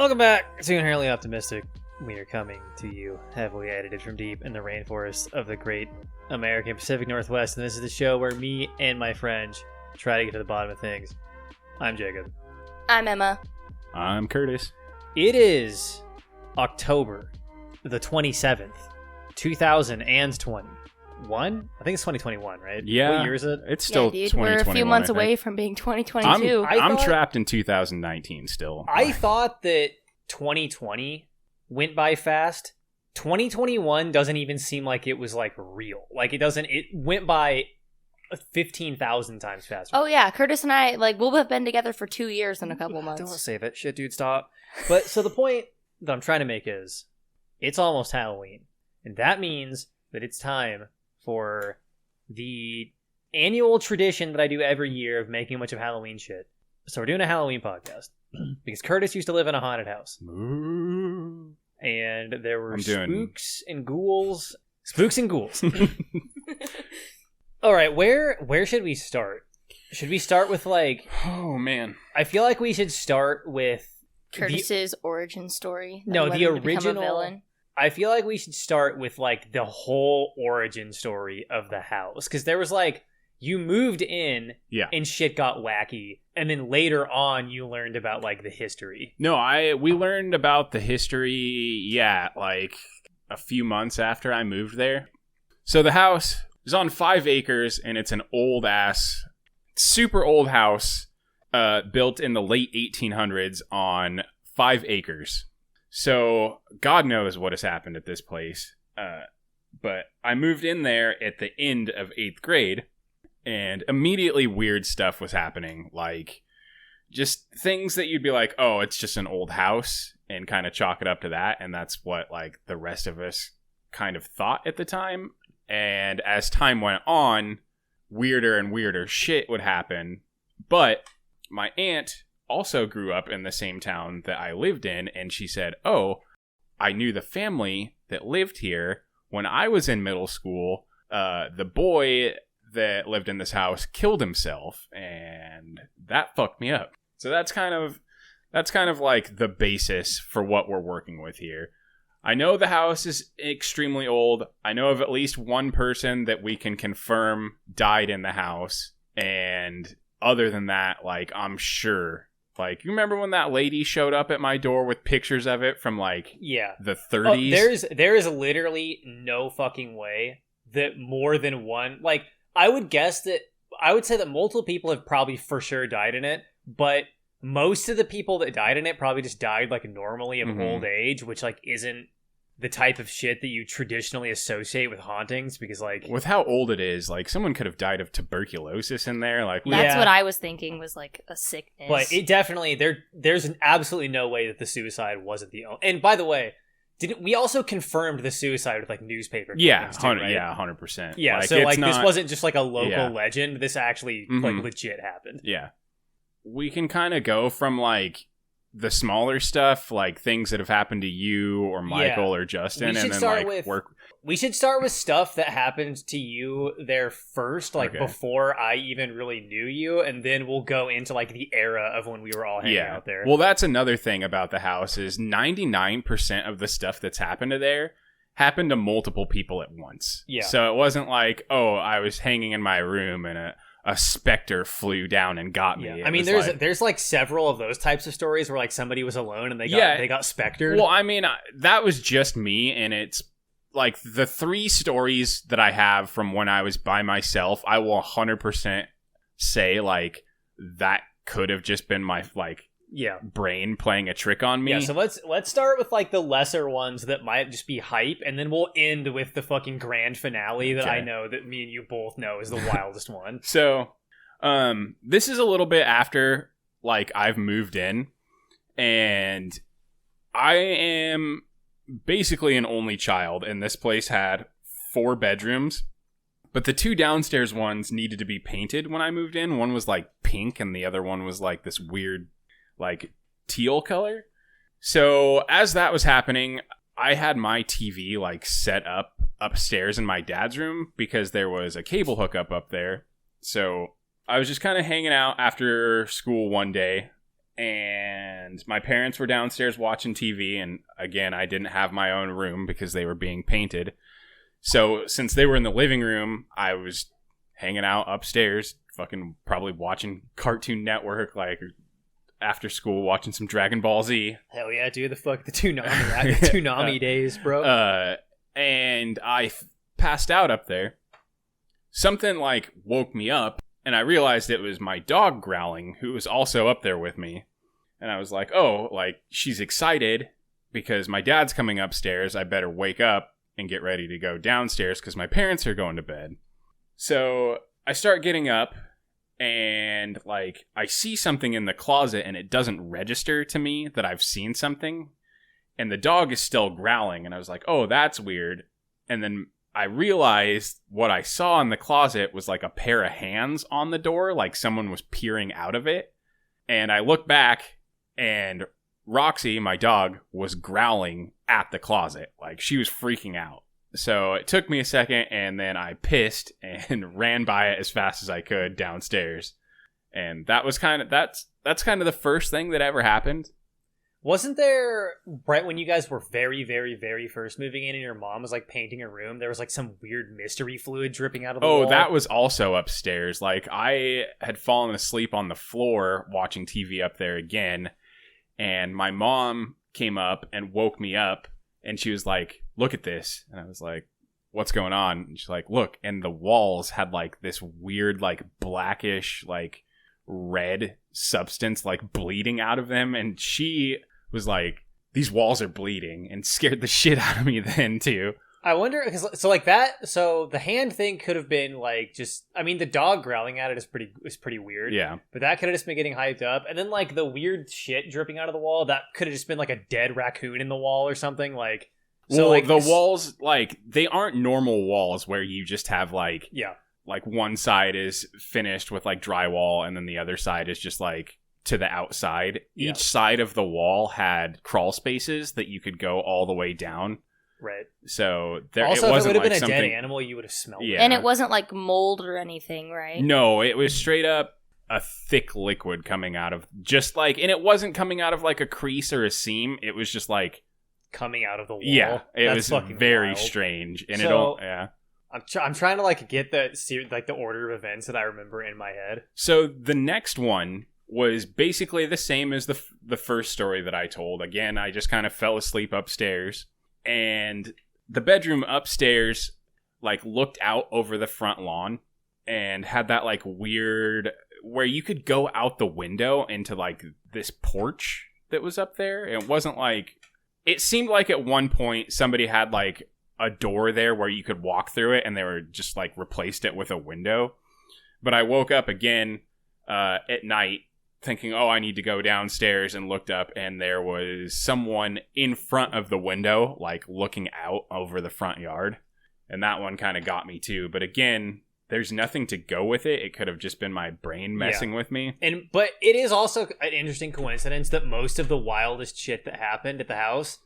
Welcome back to Inherently Optimistic. We are coming to you heavily edited from deep in the rainforests of the great American Pacific Northwest, and this is the show where me and my friends try to get to the bottom of things. I'm Jacob. I'm Emma. I'm Curtis. It is October the 27th, 2021. I think it's 2021, right? Yeah. What year is it? It's still dude, 2021. we're a few months I think. away from being 2022. I'm trapped in 2019 still. I thought that 2020 went by fast. 2021 doesn't even seem like it was like real. Like it went by 15,000 times faster. Oh yeah, Curtis and I, we'll have been together for 2 years in a couple months. Don't save it. Shit, dude, stop. But so the point that I'm trying to make is it's almost Halloween. And that means that it's time for the annual tradition that I do every year of making a bunch of Halloween shit. So we're doing a Halloween podcast because Curtis used to live in a haunted house. Ooh. And there were spooks and ghouls. Spooks and ghouls. All right, where should we start? Should we start with Oh man, I feel like we should start with Curtis's origin story. No, the original villain. I feel like we should start with the whole origin story of the house, because there was you moved in, and shit got wacky, and then later on you learned about the history. No, we learned about the history. A few months after I moved there. So the house is on 5 acres, and it's an old ass, super old house, built in the late 1800s on 5 acres. So God knows what has happened at this place. But I moved in there at the end of 8th grade, and immediately weird stuff was happening. Just things that you'd be like, oh, it's just an old house, and kind of chalk it up to that. And that's what the rest of us kind of thought at the time. And as time went on, weirder and weirder shit would happen. But my aunt also grew up in the same town that I lived in, and she said, oh, I knew the family that lived here when I was in middle school. The boy that lived in this house killed himself, and that fucked me up. So that's kind of the basis for what we're working with here. I know the house is extremely old. I know of at least one person that we can confirm died in the house, and other than that, I'm sure. You remember when that lady showed up at my door with pictures of it from, the 30s? Oh, there is literally no fucking way that more than one... I would say that multiple people have probably for sure died in it, but most of the people that died in it probably just died, normally of old age, which, isn't the type of shit that you traditionally associate with hauntings, because with how old it is, someone could have died of tuberculosis in there. That's what I was thinking was a sickness. But it definitely there's absolutely no way that the suicide wasn't the only. And by the way, we also confirmed the suicide with newspaper clippings too, right? 100%. Yeah, so this wasn't just a local legend. This actually legit happened. Yeah, we can kind of go from the smaller stuff, things that have happened to you or Michael or Justin, and then work. We should start with stuff that happened to you there first, before I even really knew you, and then we'll go into the era of when we were all hanging out there. Well, that's another thing about the house is 99% of the stuff that's happened to there happened to multiple people at once. Yeah. So it wasn't I was hanging in my room and a specter flew down and got me. Yeah. I mean, there's several of those types of stories where somebody was alone and they got spectered. Well, I mean, that was just me, and it's the 3 stories that I have from when I was by myself, I will 100% say that could have just been my brain playing a trick on me. Yeah, so let's start with the lesser ones that might just be hype, and then we'll end with the fucking grand finale that I know that me and you both know is the wildest one. So, this is a little bit after I've moved in, and I am basically an only child, and this place had 4 bedrooms, but the 2 downstairs ones needed to be painted when I moved in. One was pink, and the other one was this weird teal color. So as that was happening, I had my TV set up upstairs in my dad's room because there was a cable hookup up there. So I was just kind of hanging out after school one day, and my parents were downstairs watching TV, and again, I didn't have my own room because they were being painted. So since they were in the living room, I was hanging out upstairs, fucking probably watching Cartoon Network, like after school, watching some Dragon Ball Z. Hell yeah, dude, the Toonami days, bro. And I passed out up there. Something like woke me up, and I realized it was my dog growling, who was also up there with me. And I was like, oh, like, she's excited because my dad's coming upstairs. I better wake up and get ready to go downstairs because my parents are going to bed. So I start getting up, and like I see something in the closet, and it doesn't register to me that I've seen something. And the dog is still growling, and I was like, oh, that's weird. And then I realized what I saw in the closet was like a pair of hands on the door, like someone was peering out of it. And I look back, and Roxy, my dog, was growling at the closet. Like, she was freaking out. So it took me a second, and then I pissed and ran by it as fast as I could downstairs. And that was that's kind of the first thing that ever happened. Wasn't there, right when you guys were very, very, very first moving in and your mom was like painting a room, there was like some weird mystery fluid dripping out of the wall? Oh, that was also upstairs. Like, I had fallen asleep on the floor watching TV up there again, and my mom came up and woke me up, and she was like, look at this. And I was like, what's going on? And she's like, look. And the walls had like this weird, like blackish, like red substance, like bleeding out of them. And she was like, these walls are bleeding, and scared the shit out of me then too. I wonder, because so like that, so the hand thing could have been like just, I mean, the dog growling at it is pretty weird. Yeah. But that could have just been getting hyped up. And then like the weird shit dripping out of the wall, that could have just been like a dead raccoon in the wall or something. Like, so well, like the walls, like, they aren't normal walls where you just have like, yeah, like one side is finished with like drywall and then the other side is just like to the outside. Yeah. Each side of the wall had crawl spaces that you could go all the way down. Right. So there, also, it if it wasn't would have like been a something, dead animal, you would have smelled it. Yeah. And it wasn't like mold or anything, right? No, it was straight up a thick liquid coming out of just like, and it wasn't coming out of like a crease or a seam. It was just like coming out of the wall. Yeah, it That's was fucking very wild. strange, and So- yeah. I'm trying to like get the order of events that I remember in my head. So the next one was basically the same as the first story that I told. Again, I just kind of fell asleep upstairs, and the bedroom upstairs like looked out over the front lawn and had that like weird where you could go out the window into like this porch that was up there. It wasn't like, it seemed like at one point somebody had like a door there where you could walk through it, and they were just like replaced it with a window. But I woke up again at night thinking, oh, I need to go downstairs, and looked up, and there was someone in front of the window, like looking out over the front yard. And that one kind of got me too. But again, there's nothing to go with it. It could have just been my brain messing with me. But it is also an interesting coincidence that most of the wildest shit that happened at the house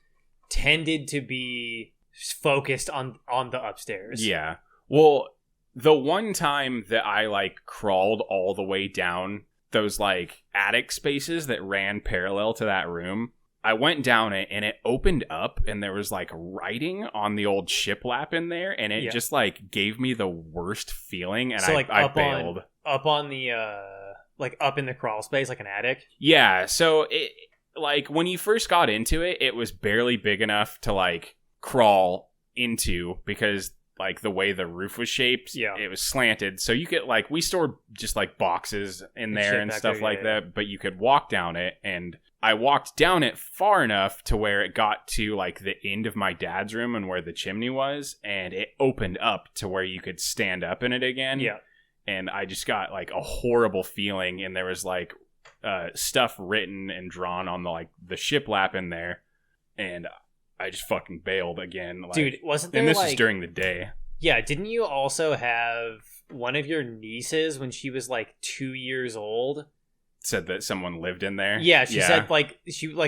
tended to be focused on the upstairs. Yeah. Well, the one time that I like crawled all the way down those like attic spaces that ran parallel to that room, I went down it, and it opened up, and there was like writing on the old shiplap in there, and it just like gave me the worst feeling, and so, like, I bailed. Up on the like up in the crawl space, like an attic. Yeah, so it like when you first got into it, it was barely big enough to like crawl into, because like the way the roof was shaped, it was slanted, so you could like, we stored just like boxes in there and stuff like that, but you could walk down it, and I walked down it far enough to where it got to like the end of my dad's room and where the chimney was, and it opened up to where you could stand up in it again. Yeah. And I just got like a horrible feeling, and there was like stuff written and drawn on the like the shiplap in there, and I just fucking bailed again. Like, dude, wasn't there, and this like, was during the day. Yeah, didn't you also have one of your nieces when she was like 2 years old? Said that someone lived in there? Yeah, she said like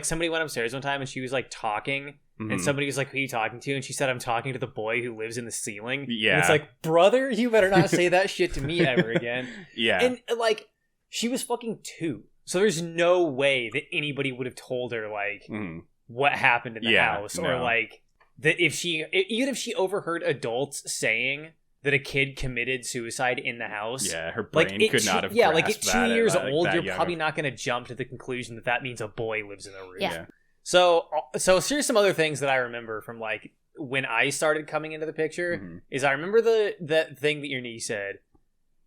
somebody went upstairs one time and she was like talking, and somebody was like, who are you talking to? And she said, I'm talking to the boy who lives in the ceiling. Yeah. And it's like, brother, you better not say that shit to me ever again. Yeah. And like, she was fucking 2. So there's no way that anybody would have told her, like, what happened in the house. Or, like, that even if she overheard adults saying that a kid committed suicide in the house. Yeah, her brain could not have like at 2 years old, you're young. probably not going to jump to the conclusion that means a boy lives in the room. Yeah. So here's some other things that I remember from, like, when I started coming into the picture, is I remember that thing that your niece said.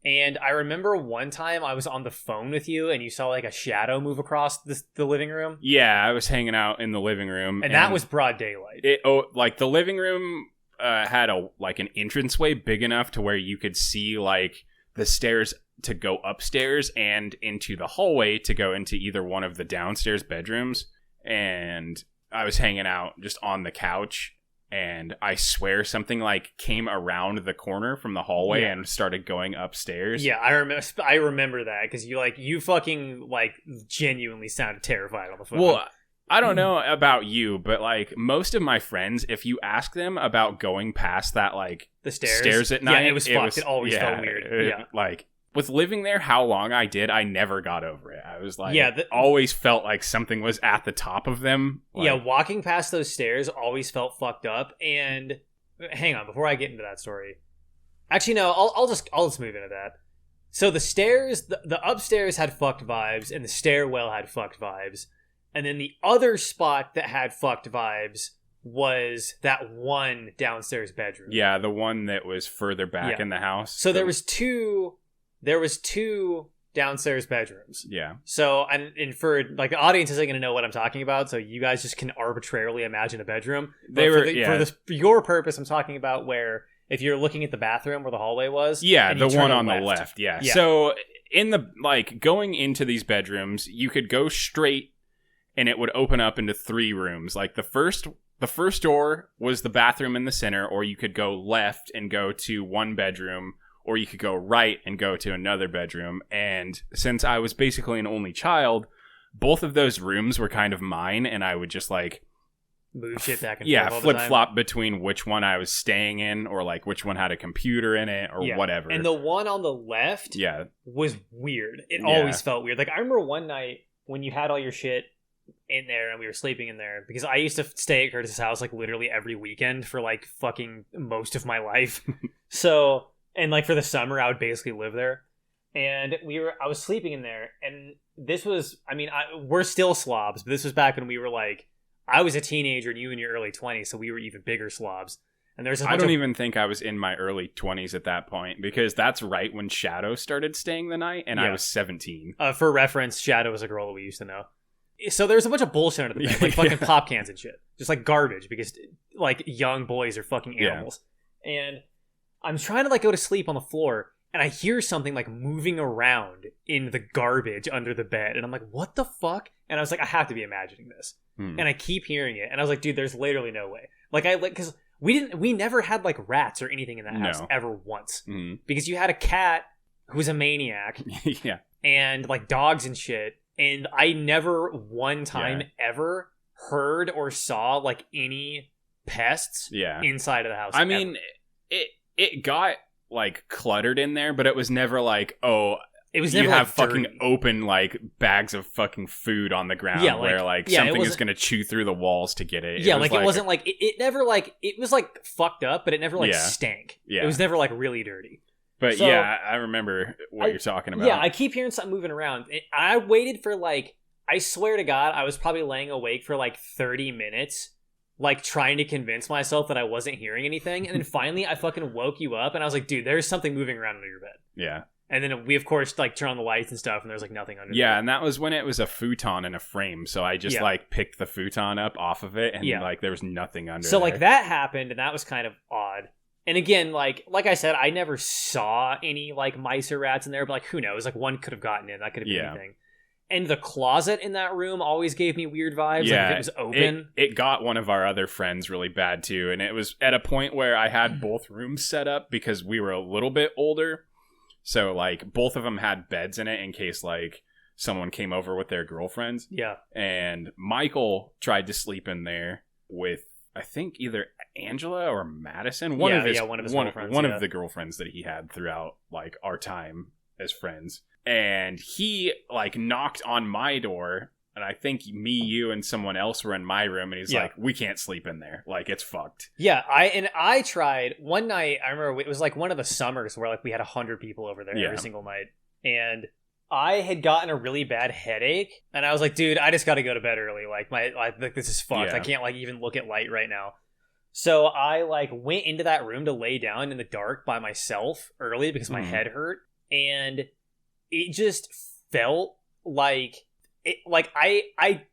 And I remember one time I was on the phone with you and you saw, like, a shadow move across the living room. Yeah, I was hanging out in the living room. And that was broad daylight. Like, the living room had an entranceway big enough to where you could see, like, the stairs to go upstairs and into the hallway to go into either one of the downstairs bedrooms. And I was hanging out just on the couch, and I swear something, like, came around the corner from the hallway and started going upstairs. Yeah, I remember that because you fucking, like, genuinely sounded terrified on the phone. Well, I don't know about you, but, like, most of my friends, if you ask them about going past that, like, the stairs at night, it was fucked. It always felt weird. Like, with living there, how long I did, I never got over it. I was like, always felt like something was at the top of them. Like, walking past those stairs always felt fucked up. And hang on, before I get into that story, actually, no, I'll just move into that. So the stairs, the upstairs had fucked vibes, and the stairwell had fucked vibes. And then the other spot that had fucked vibes was that one downstairs bedroom. Yeah, the one that was further back in the house. So there was two downstairs bedrooms. Yeah. So, and for, like, the audience isn't going to know what I'm talking about, so you guys just can arbitrarily imagine a bedroom. For your purpose, I'm talking about where, if you're looking at the bathroom where the hallway was. Yeah, the one on the left. Yeah. So, in the, like, going into these bedrooms, you could go straight and it would open up into 3 rooms. Like, the first door was the bathroom in the center, or you could go left and go to one bedroom, or you could go right and go to another bedroom. And since I was basically an only child, both of those rooms were kind of mine, and I would just, like, move shit back and forth all the flip time. flop between which one I was staying in, or, like, which one had a computer in it, or whatever. And the one on the left was weird. It always felt weird. Like, I remember one night when you had all your shit in there and we were sleeping in there, because I used to stay at Curtis's house, like, literally every weekend for, like, fucking most of my life. So, and, like, for the summer I would basically live there, and I was sleeping in there, and this was, I mean, we're still slobs, but this was back when we were, like, I was a teenager and you in your early 20s, so we were even bigger slobs. And there's I don't even think I was in my early 20s at that point, because that's right when Shadow started staying the night, and I was 17. For reference, Shadow was a girl that we used to know. So there's a bunch of bullshit under the bed, like fucking pop cans and shit. Just, like, garbage, because, like, young boys are fucking animals. And I'm trying to, like, go to sleep on the floor, and I hear something, like, moving around in the garbage under the bed. And I'm like, what the fuck? And I was like, I have to be imagining this. And I keep hearing it. And I was like, dude, there's literally no way. Because we never had, like, rats or anything in that house ever once. Because you had a cat who was a maniac. And, like, dogs and shit. And I never one time ever heard or saw, like, any pests inside of the house. I mean, it got, like, cluttered in there, but it was never like, it was never, you have, like, fucking open, like, bags of fucking food on the ground where, like, something is going to chew through the walls to get it. It wasn't like, it never, like, it was, like, fucked up, but it never, like, stank. It was never, like, really dirty. But so, I remember what you're talking about. Yeah, I keep hearing something moving around. I waited for, like, I swear to God, I was probably laying awake for, like, 30 minutes, like, trying to convince myself that I wasn't hearing anything. And then finally, I fucking woke you up, and I was like, dude, there's something moving around under your bed. Yeah. And then we, of course, like, turn on the lights and stuff, and there's, like, nothing under there. Yeah, and that was when it was a futon in a frame, so I just, like, picked the futon up off of it, and, like, there was nothing under So, there. like, that happened, and that was kind of odd. And again, like I said, I never saw any, like, mice or rats in there, but, like, who knows? Like, one could have gotten in. That could have been anything. And the closet in that room always gave me weird vibes. Yeah, like, if it was open. It got one of our other friends really bad, too. And it was at a point where I had both rooms set up because we were a little bit older. So, like, both of them had beds in it in case, like, someone came over with their girlfriends. Yeah. And Michael tried to sleep in there with, I think, either Angela or Madison. One of his girlfriends. One of the girlfriends that he had throughout, like, our time as friends. and he like knocked on my door. And I think me, you, and someone else were in my room, and he's like, "We can't sleep in there. Like, it's fucked." Yeah, I tried one night. I remember it was like one of the summers where like we had 100 people over there every single night, and I had gotten a really bad headache, and I was like, "Dude, I just got to go to bed early. Like this is fucked. I can't like even look at light right now." So I like went into that room to lay down in the dark by myself early because my head hurt, and it just felt like. I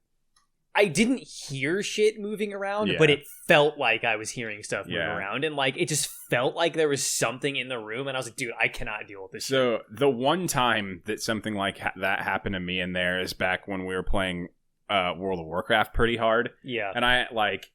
didn't hear shit moving around, but it felt like I was hearing stuff moving around, and like it just felt like there was something in the room, and I was like, dude, I cannot deal with this shit. The one time that something like that happened to me in there is back when we were playing World of Warcraft pretty hard. Yeah. And I like,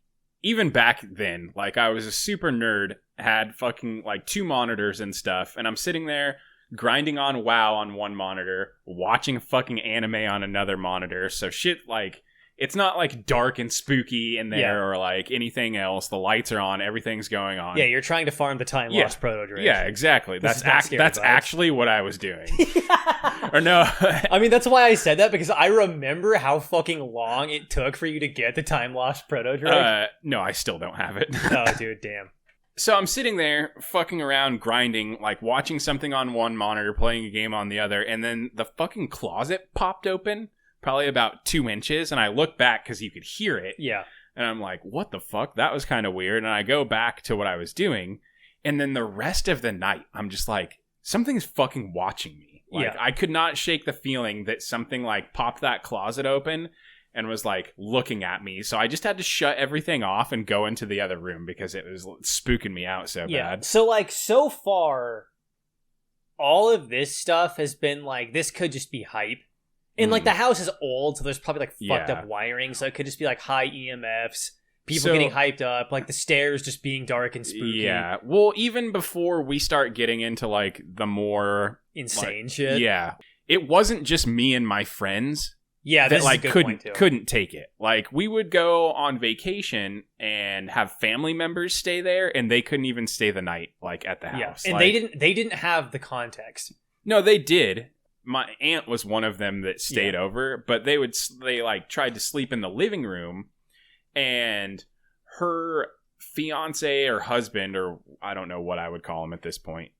even back then, like I was a super nerd, had fucking like 2 monitors and stuff, and I'm sitting there grinding on WoW on one monitor, watching fucking anime on another monitor. So shit, like, it's not like dark and spooky in there or like anything else. The lights are on, everything's going on. Yeah, you're trying to farm the time lost proto duration. Yeah, exactly. That's actually what I was doing. Or no. I mean, that's why I said that, because I remember how fucking long it took for you to get the time lost proto duration. No, I still don't have it. Oh, dude, damn. So I'm sitting there fucking around grinding, like watching something on one monitor, playing a game on the other, and then the fucking closet popped open, probably about 2 inches, and I look back because you could hear it. Yeah. And I'm like, what the fuck? That was kind of weird. And I go back to what I was doing, and then the rest of the night, I'm just like, something's fucking watching me. Like, I could not shake the feeling that something like popped that closet open and was like looking at me. So I just had to shut everything off and go into the other room because it was spooking me out so bad. So like, so far, all of this stuff has been like, this could just be hype. And like the house is old, so there's probably like fucked up wiring. So it could just be like high EMFs, people getting hyped up, like the stairs just being dark and spooky. Yeah. Well, even before we start getting into like the more insane shit. Yeah. It wasn't just me and my friends. Yeah, that like couldn't take it. Like, we would go on vacation and have family members stay there, and they couldn't even stay the night like at the house. And like, they didn't have the context. No, they did. My aunt was one of them that stayed over, but they like tried to sleep in the living room, and her fiance or husband, or I don't know what I would call him at this point,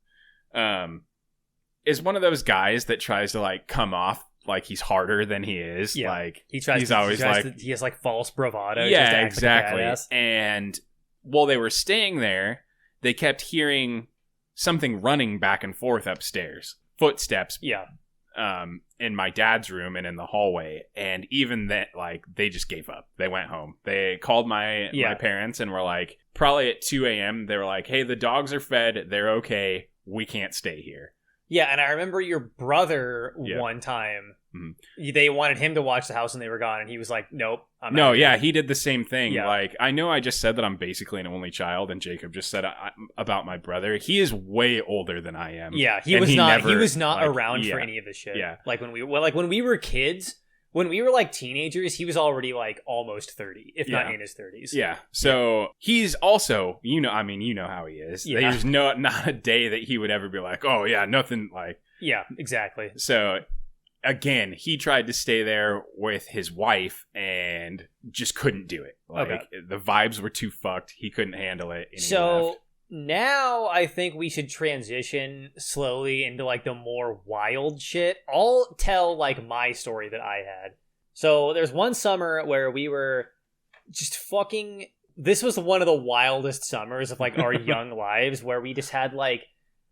is one of those guys that tries to like come off like he's harder than he is. Yeah. Like he has like false bravado. Yeah, exactly. Like and while they were staying there, they kept hearing something running back and forth upstairs, footsteps. Yeah. In my dad's room and in the hallway, and even that, like, they just gave up. They went home. They called my parents and were like, probably at 2 a.m. They were like, "Hey, the dogs are fed. They're okay. We can't stay here." Yeah, and I remember your brother one time, they wanted him to watch the house and they were gone, and he was like, "Nope, I'm out here." He did the same thing. Yeah. Like, I know I just said that I'm basically an only child, and Jacob just said about my brother. He is way older than I am. Yeah, he was not around for any of this shit. Yeah. Like when we were kids, when we were like teenagers, he was already like almost 30, if not in his 30s. Yeah. So he's also, you know how he is. Yeah. There's not a day that he would ever be like, "Oh yeah, nothing," like. Yeah, exactly. So again, he tried to stay there with his wife and just couldn't do it. Like, the vibes were too fucked. He couldn't handle it. And so now I think we should transition slowly into like the more wild shit. I'll tell like my story that I had. So there's one summer where we were just fucking... This was one of the wildest summers of like our young lives, where we just had like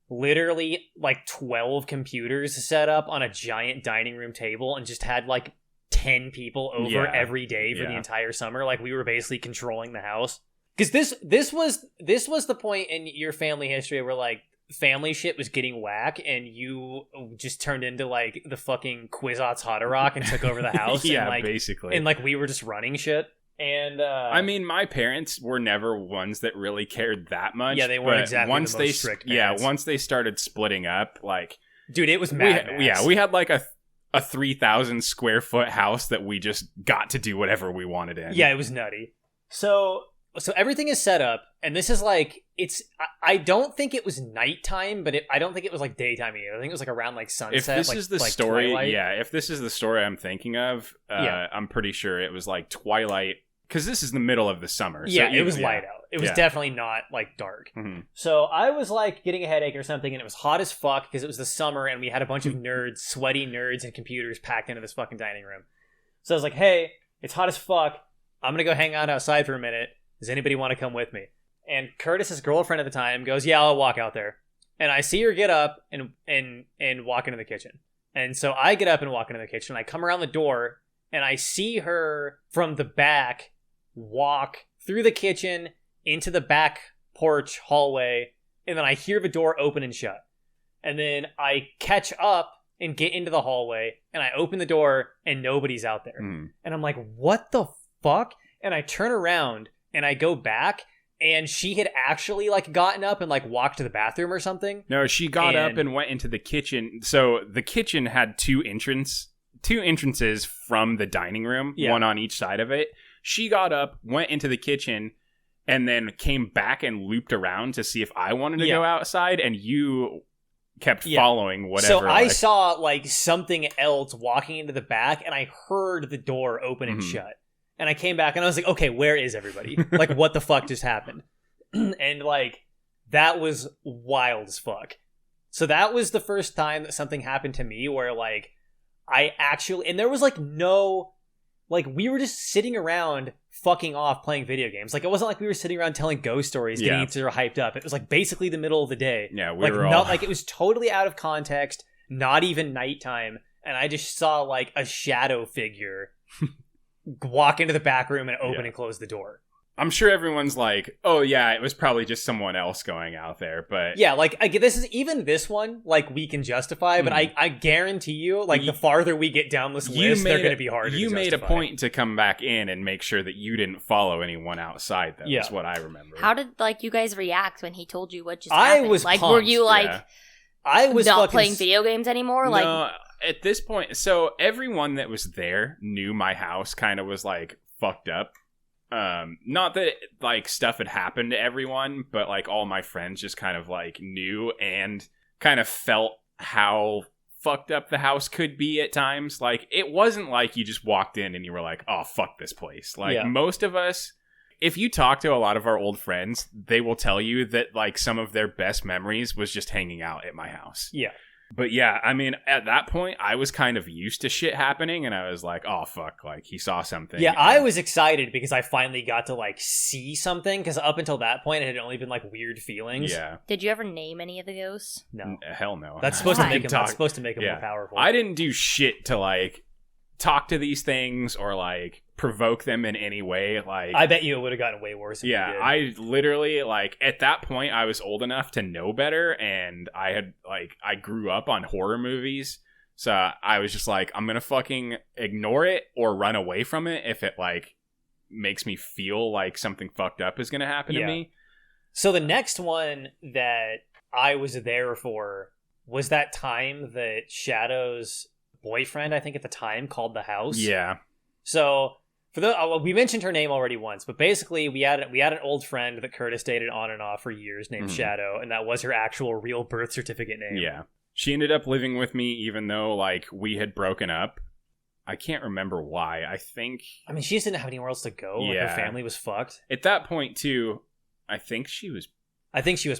literally like 12 computers set up on a giant dining room table and just had like 10 people over every day for the entire summer. Like, we were basically controlling the house. Because this was the point in your family history where like family shit was getting whack, and you just turned into like the fucking Kwisatz Haderach and took over the house. Yeah, and, like, basically. And like we were just running shit. And I mean, my parents were never ones that really cared that much. Yeah, they weren't exactly the most strict parents. Yeah, once they started splitting up, like, dude, it was mad. We had like a 3,000 square foot house that we just got to do whatever we wanted in. Yeah, it was nutty. So everything is set up, and this is like I don't think it was nighttime, but I don't think it was like daytime either. I think it was like around like sunset. If this is the like story, twilight. if this is the story I'm thinking of, I'm pretty sure it was like twilight, because this is the middle of the summer. Yeah, it was light out. It was definitely not like dark. Mm-hmm. So I was like getting a headache or something, and it was hot as fuck because it was the summer, and we had a bunch of nerds, sweaty nerds, and computers packed into this fucking dining room. So I was like, hey, it's hot as fuck. I'm gonna go hang out outside for a minute. Does anybody want to come with me? And Curtis's girlfriend at the time goes, yeah, I'll walk out there. And I see her get up and walk into the kitchen. And so I get up and walk into the kitchen. I come around the door, and I see her from the back walk through the kitchen into the back porch hallway. And then I hear the door open and shut. And then I catch up and get into the hallway, and I open the door, and nobody's out there. And I'm like, what the fuck? And I turn around, and I go back, and she had actually like gotten up and like walked to the bathroom or something. No, she got up and went into the kitchen. So the kitchen had two entrances from the dining room, one on each side of it. She got up, went into the kitchen, and then came back and looped around to see if I wanted to go outside, and you kept following whatever. So I saw like something else walking into the back, and I heard the door open and shut. And I came back and I was like, okay, where is everybody? Like, what the fuck just happened? And like, that was wild as fuck. So that was the first time that something happened to me where like, I actually, and there was like no, like we were just sitting around fucking off playing video games. Like it wasn't like we were sitting around telling ghost stories, getting each other hyped up. It was like basically the middle of the day. Yeah, we like, were all... like it was totally out of context, not even nighttime. And I just saw like a shadow figure walk into the back room and open and close the door. I'm sure everyone's like, oh yeah, it was probably just someone else going out there, but... Yeah, like, this one, like, we can justify, but I guarantee you, like, the farther we get down this list, they're going to be harder to justify. You made a point to come back in and make sure that you didn't follow anyone outside, though, is what I remember. How did, like, you guys react when he told you what just happened? I was like, pumped. were you, like, I was not playing video games anymore? No, Like, at this point, so everyone that was there knew my house kind of was, like, fucked up. Not that like stuff had happened to everyone, but like all my friends just kind of like knew and kind of felt how fucked up the house could be at times. Like it wasn't like you just walked in and you were like, oh fuck this place. Like most of us, if you talk to a lot of our old friends, they will tell you that like some of their best memories was just hanging out at my house. Yeah. But yeah, I mean, at that point, I was kind of used to shit happening, and I was like, oh, fuck, like, he saw something. Yeah, I was excited because I finally got to, like, see something, because up until that point, it had only been, like, weird feelings. Yeah. Did you ever name any of the ghosts? No. Hell no. That's supposed to make them more powerful. I didn't do shit to, like, talk to these things or, like, provoke them in any way. Like, I bet you it would have gotten way worse if you did. I literally, like, at that point, I was old enough to know better, and I grew up on horror movies, so I was just like, I'm gonna fucking ignore it or run away from it if it, like, makes me feel like something fucked up is gonna happen to me. So the next one that I was there for was that time that Shadow's boyfriend, I think at the time, called the house. Yeah. So we mentioned her name already once, but basically we had an old friend that Curtis dated on and off for years named Shadow, and that was her actual real birth certificate name. Yeah. She ended up living with me even though like we had broken up. I can't remember why. I mean, she just didn't have anywhere else to go. Yeah. Like, her family was fucked. At that point too, I think she was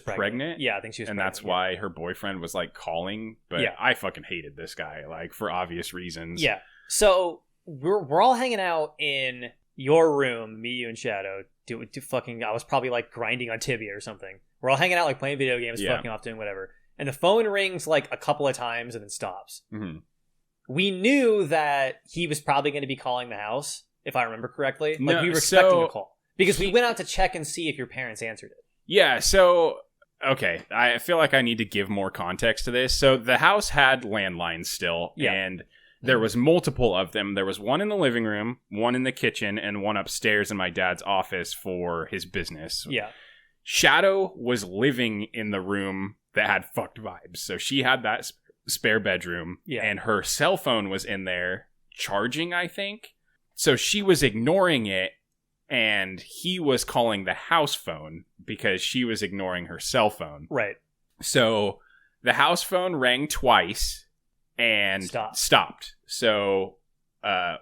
pregnant. Yeah, I think she was pregnant. And that's why her boyfriend was like calling, but I fucking hated this guy, like, for obvious reasons. Yeah. So we're all hanging out in your room, me, you, and Shadow. I was probably like grinding on Tibia or something. We're all hanging out, like playing video games, fucking off, doing whatever. And the phone rings like a couple of times and then stops. Mm-hmm. We knew that he was probably going to be calling the house, if I remember correctly. Like, we were expecting a call because we went out to check and see if your parents answered it. Yeah. So, okay, I feel like I need to give more context to this. So the house had landlines still, and there was multiple of them. There was one in the living room, one in the kitchen, and one upstairs in my dad's office for his business. Yeah. Shadow was living in the room that had fucked vibes. So she had that spare bedroom, and her cell phone was in there charging, I think. So she was ignoring it and he was calling the house phone because she was ignoring her cell phone. Right. So the house phone rang twice and stopped. So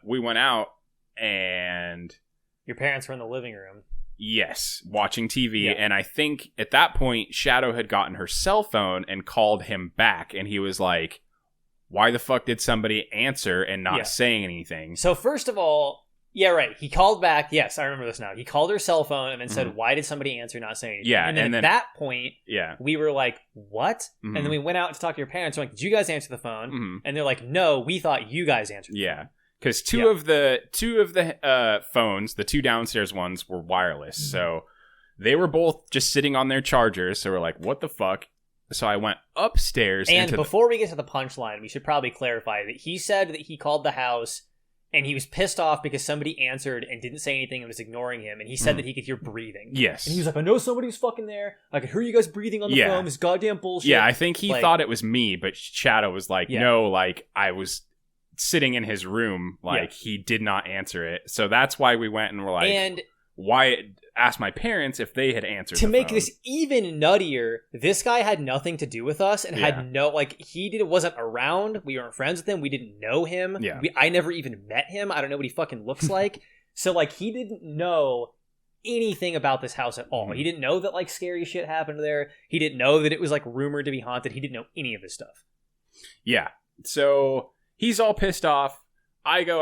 we went out, and your parents were in the living room. Yes, watching TV. Yeah. And I think at that point, Shadow had gotten her cell phone and called him back. And he was like, why the fuck did somebody answer and not saying anything? So first of all, yeah, right. He called back. Yes, I remember this now. He called her cell phone and then said, why did somebody answer not saying anything? Yeah. And then at that point, we were like, what? Mm-hmm. And then we went out to talk to your parents. We're like, did you guys answer the phone? Mm-hmm. And they're like, no, we thought you guys answered the phone. Because two of the phones, the two downstairs ones, were wireless. Mm-hmm. So they were both just sitting on their chargers. So we're like, what the fuck? So I went upstairs. And before we get to the punchline, we should probably clarify that he said that he called the house and he was pissed off because somebody answered and didn't say anything and was ignoring him. And he said that he could hear breathing. Yes. And he was like, I know somebody's fucking there. I could hear you guys breathing on the phone. This goddamn bullshit. Yeah, I think he thought it was me, but Shadow was like, no, like I was sitting in his room, like he did not answer it. So that's why we went and were like, and why asked my parents if they had answered to the make phone. This even nuttier, this guy had nothing to do with us and had no, like, wasn't around. We weren't friends with him. We didn't know him. I never even met him. I don't know what he fucking looks like. So like he didn't know anything about this house at all. He didn't know that like scary shit happened there. He didn't know that it was like rumored to be haunted. He didn't know any of this stuff. Yeah. So he's all pissed off. We go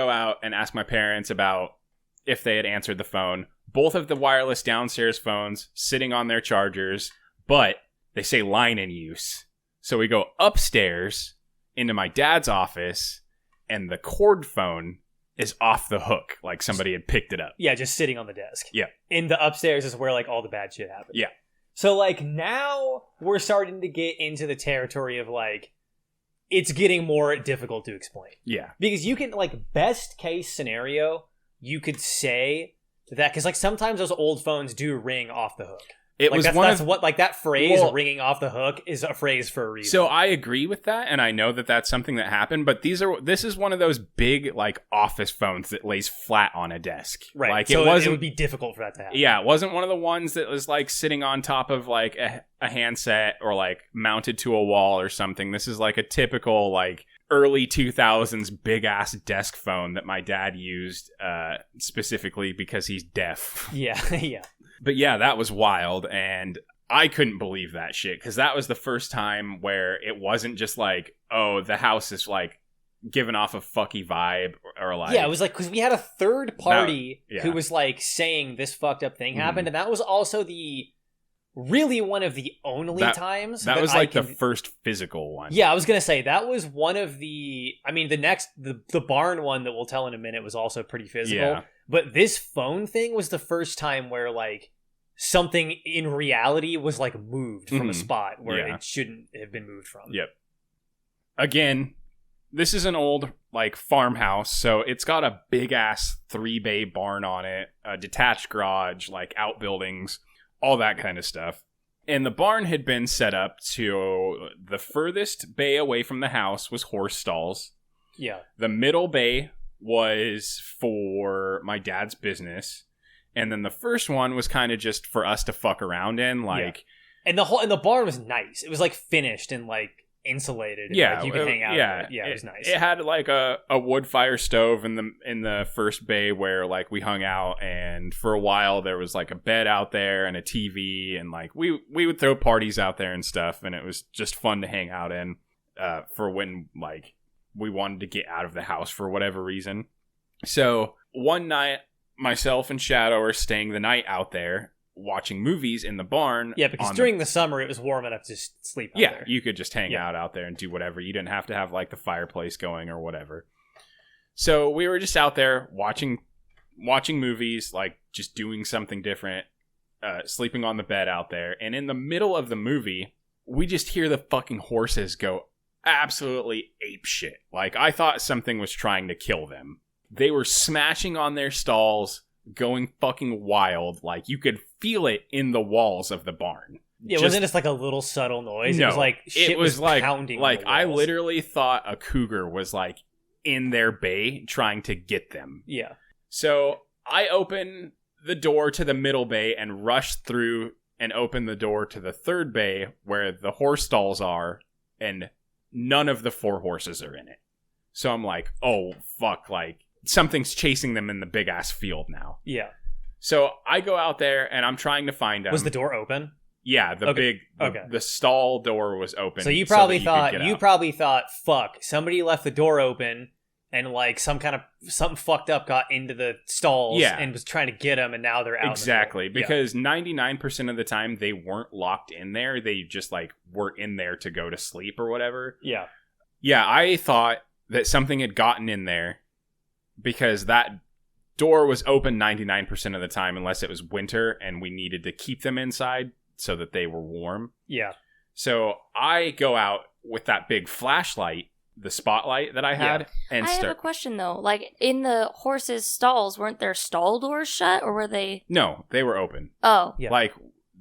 out and ask my parents about if they had answered the phone. Both of the wireless downstairs phones sitting on their chargers, but they say line in use. So we go upstairs into my dad's office, and the cord phone is off the hook, like somebody had picked it up. Yeah, just sitting on the desk. Yeah. In the upstairs is where like all the bad shit happened. Yeah. So like now we're starting to get into the territory of like, it's getting more difficult to explain. Yeah. Because you can, like, best case scenario, you could say that, because, like, sometimes those old phones do ring off the hook. That phrase, ringing off the hook, is a phrase for a reason. So I agree with that, and I know that that's something that happened, but this is one of those big, like, office phones that lays flat on a desk. Right, like, so it would be difficult for that to happen. Yeah, it wasn't one of the ones that was, like, sitting on top of, like, a handset or, like, mounted to a wall or something. This is, like, a typical, like, early 2000s big-ass desk phone that my dad used specifically because he's deaf. Yeah, yeah. But yeah, that was wild, and I couldn't believe that shit, because that was the first time where it wasn't just like, oh, the house is, like, giving off a fucky vibe, or like... Yeah, it was like, because we had a third party who was, like, saying this fucked up thing happened, and that was also really one of the only times that was like the first physical one. Yeah, I was gonna say that was one of the. I mean, the barn one that we'll tell in a minute was also pretty physical. Yeah. But this phone thing was the first time where like something in reality was like moved from a spot where it shouldn't have been moved from. Yep. Again, this is an old like farmhouse, so it's got a big ass 3-bay barn on it, a detached garage, like outbuildings, all that kind of stuff. And the barn had been set up to the furthest bay away from the house was horse stalls. Yeah. The middle bay was for my dad's business. And then the first one was kind of just for us to fuck around in, like. Yeah. And the barn was nice. It was like finished and like insulated. And, yeah, like, you could hang out. Yeah, it was nice. It had like a wood fire stove in the first bay where like we hung out, and for a while there was like a bed out there and a TV, and like we would throw parties out there and stuff, and it was just fun to hang out in for when like we wanted to get out of the house for whatever reason. So one night, myself and Shadow are staying the night out there, watching movies in the barn. Yeah, because during the summer it was warm enough to just sleep out there. Yeah, you could just hang out there and do whatever. You didn't have to have like the fireplace going or whatever. So we were just out there watching movies, like just doing something different, sleeping on the bed out there. And in the middle of the movie, we just hear the fucking horses go absolutely apeshit. Like I thought something was trying to kill them. They were smashing on their stalls, going fucking wild. Like you could feel it in the walls of the barn. Yeah, it wasn't just like a little subtle noise. No, it was like shit was like pounding. Like I literally thought a cougar was like in their bay trying to get them. Yeah. So I open the door to the middle bay and rush through and open the door to the third bay where the horse stalls are, and none of the 4 horses are in it. So I'm like, oh, fuck, like, something's chasing them in the big-ass field now. Yeah. So I go out there, and I'm trying to find them. Was the door open? Yeah, the stall door was open. So you probably thought, fuck, somebody left the door open, and like something fucked up got into the stalls and was trying to get them, and now they're out. Exactly, because 99% of the time they weren't locked in there. They just like were in there to go to sleep or whatever. Yeah. Yeah, I thought that something had gotten in there because that door was open 99% of the time unless it was winter and we needed to keep them inside so that they were warm. Yeah. So I go out with that big flashlight, the spotlight that I had, and I have a question though. Like in the horses' stalls, weren't their stall doors shut, or were they? No, they were open. Oh, yeah. Like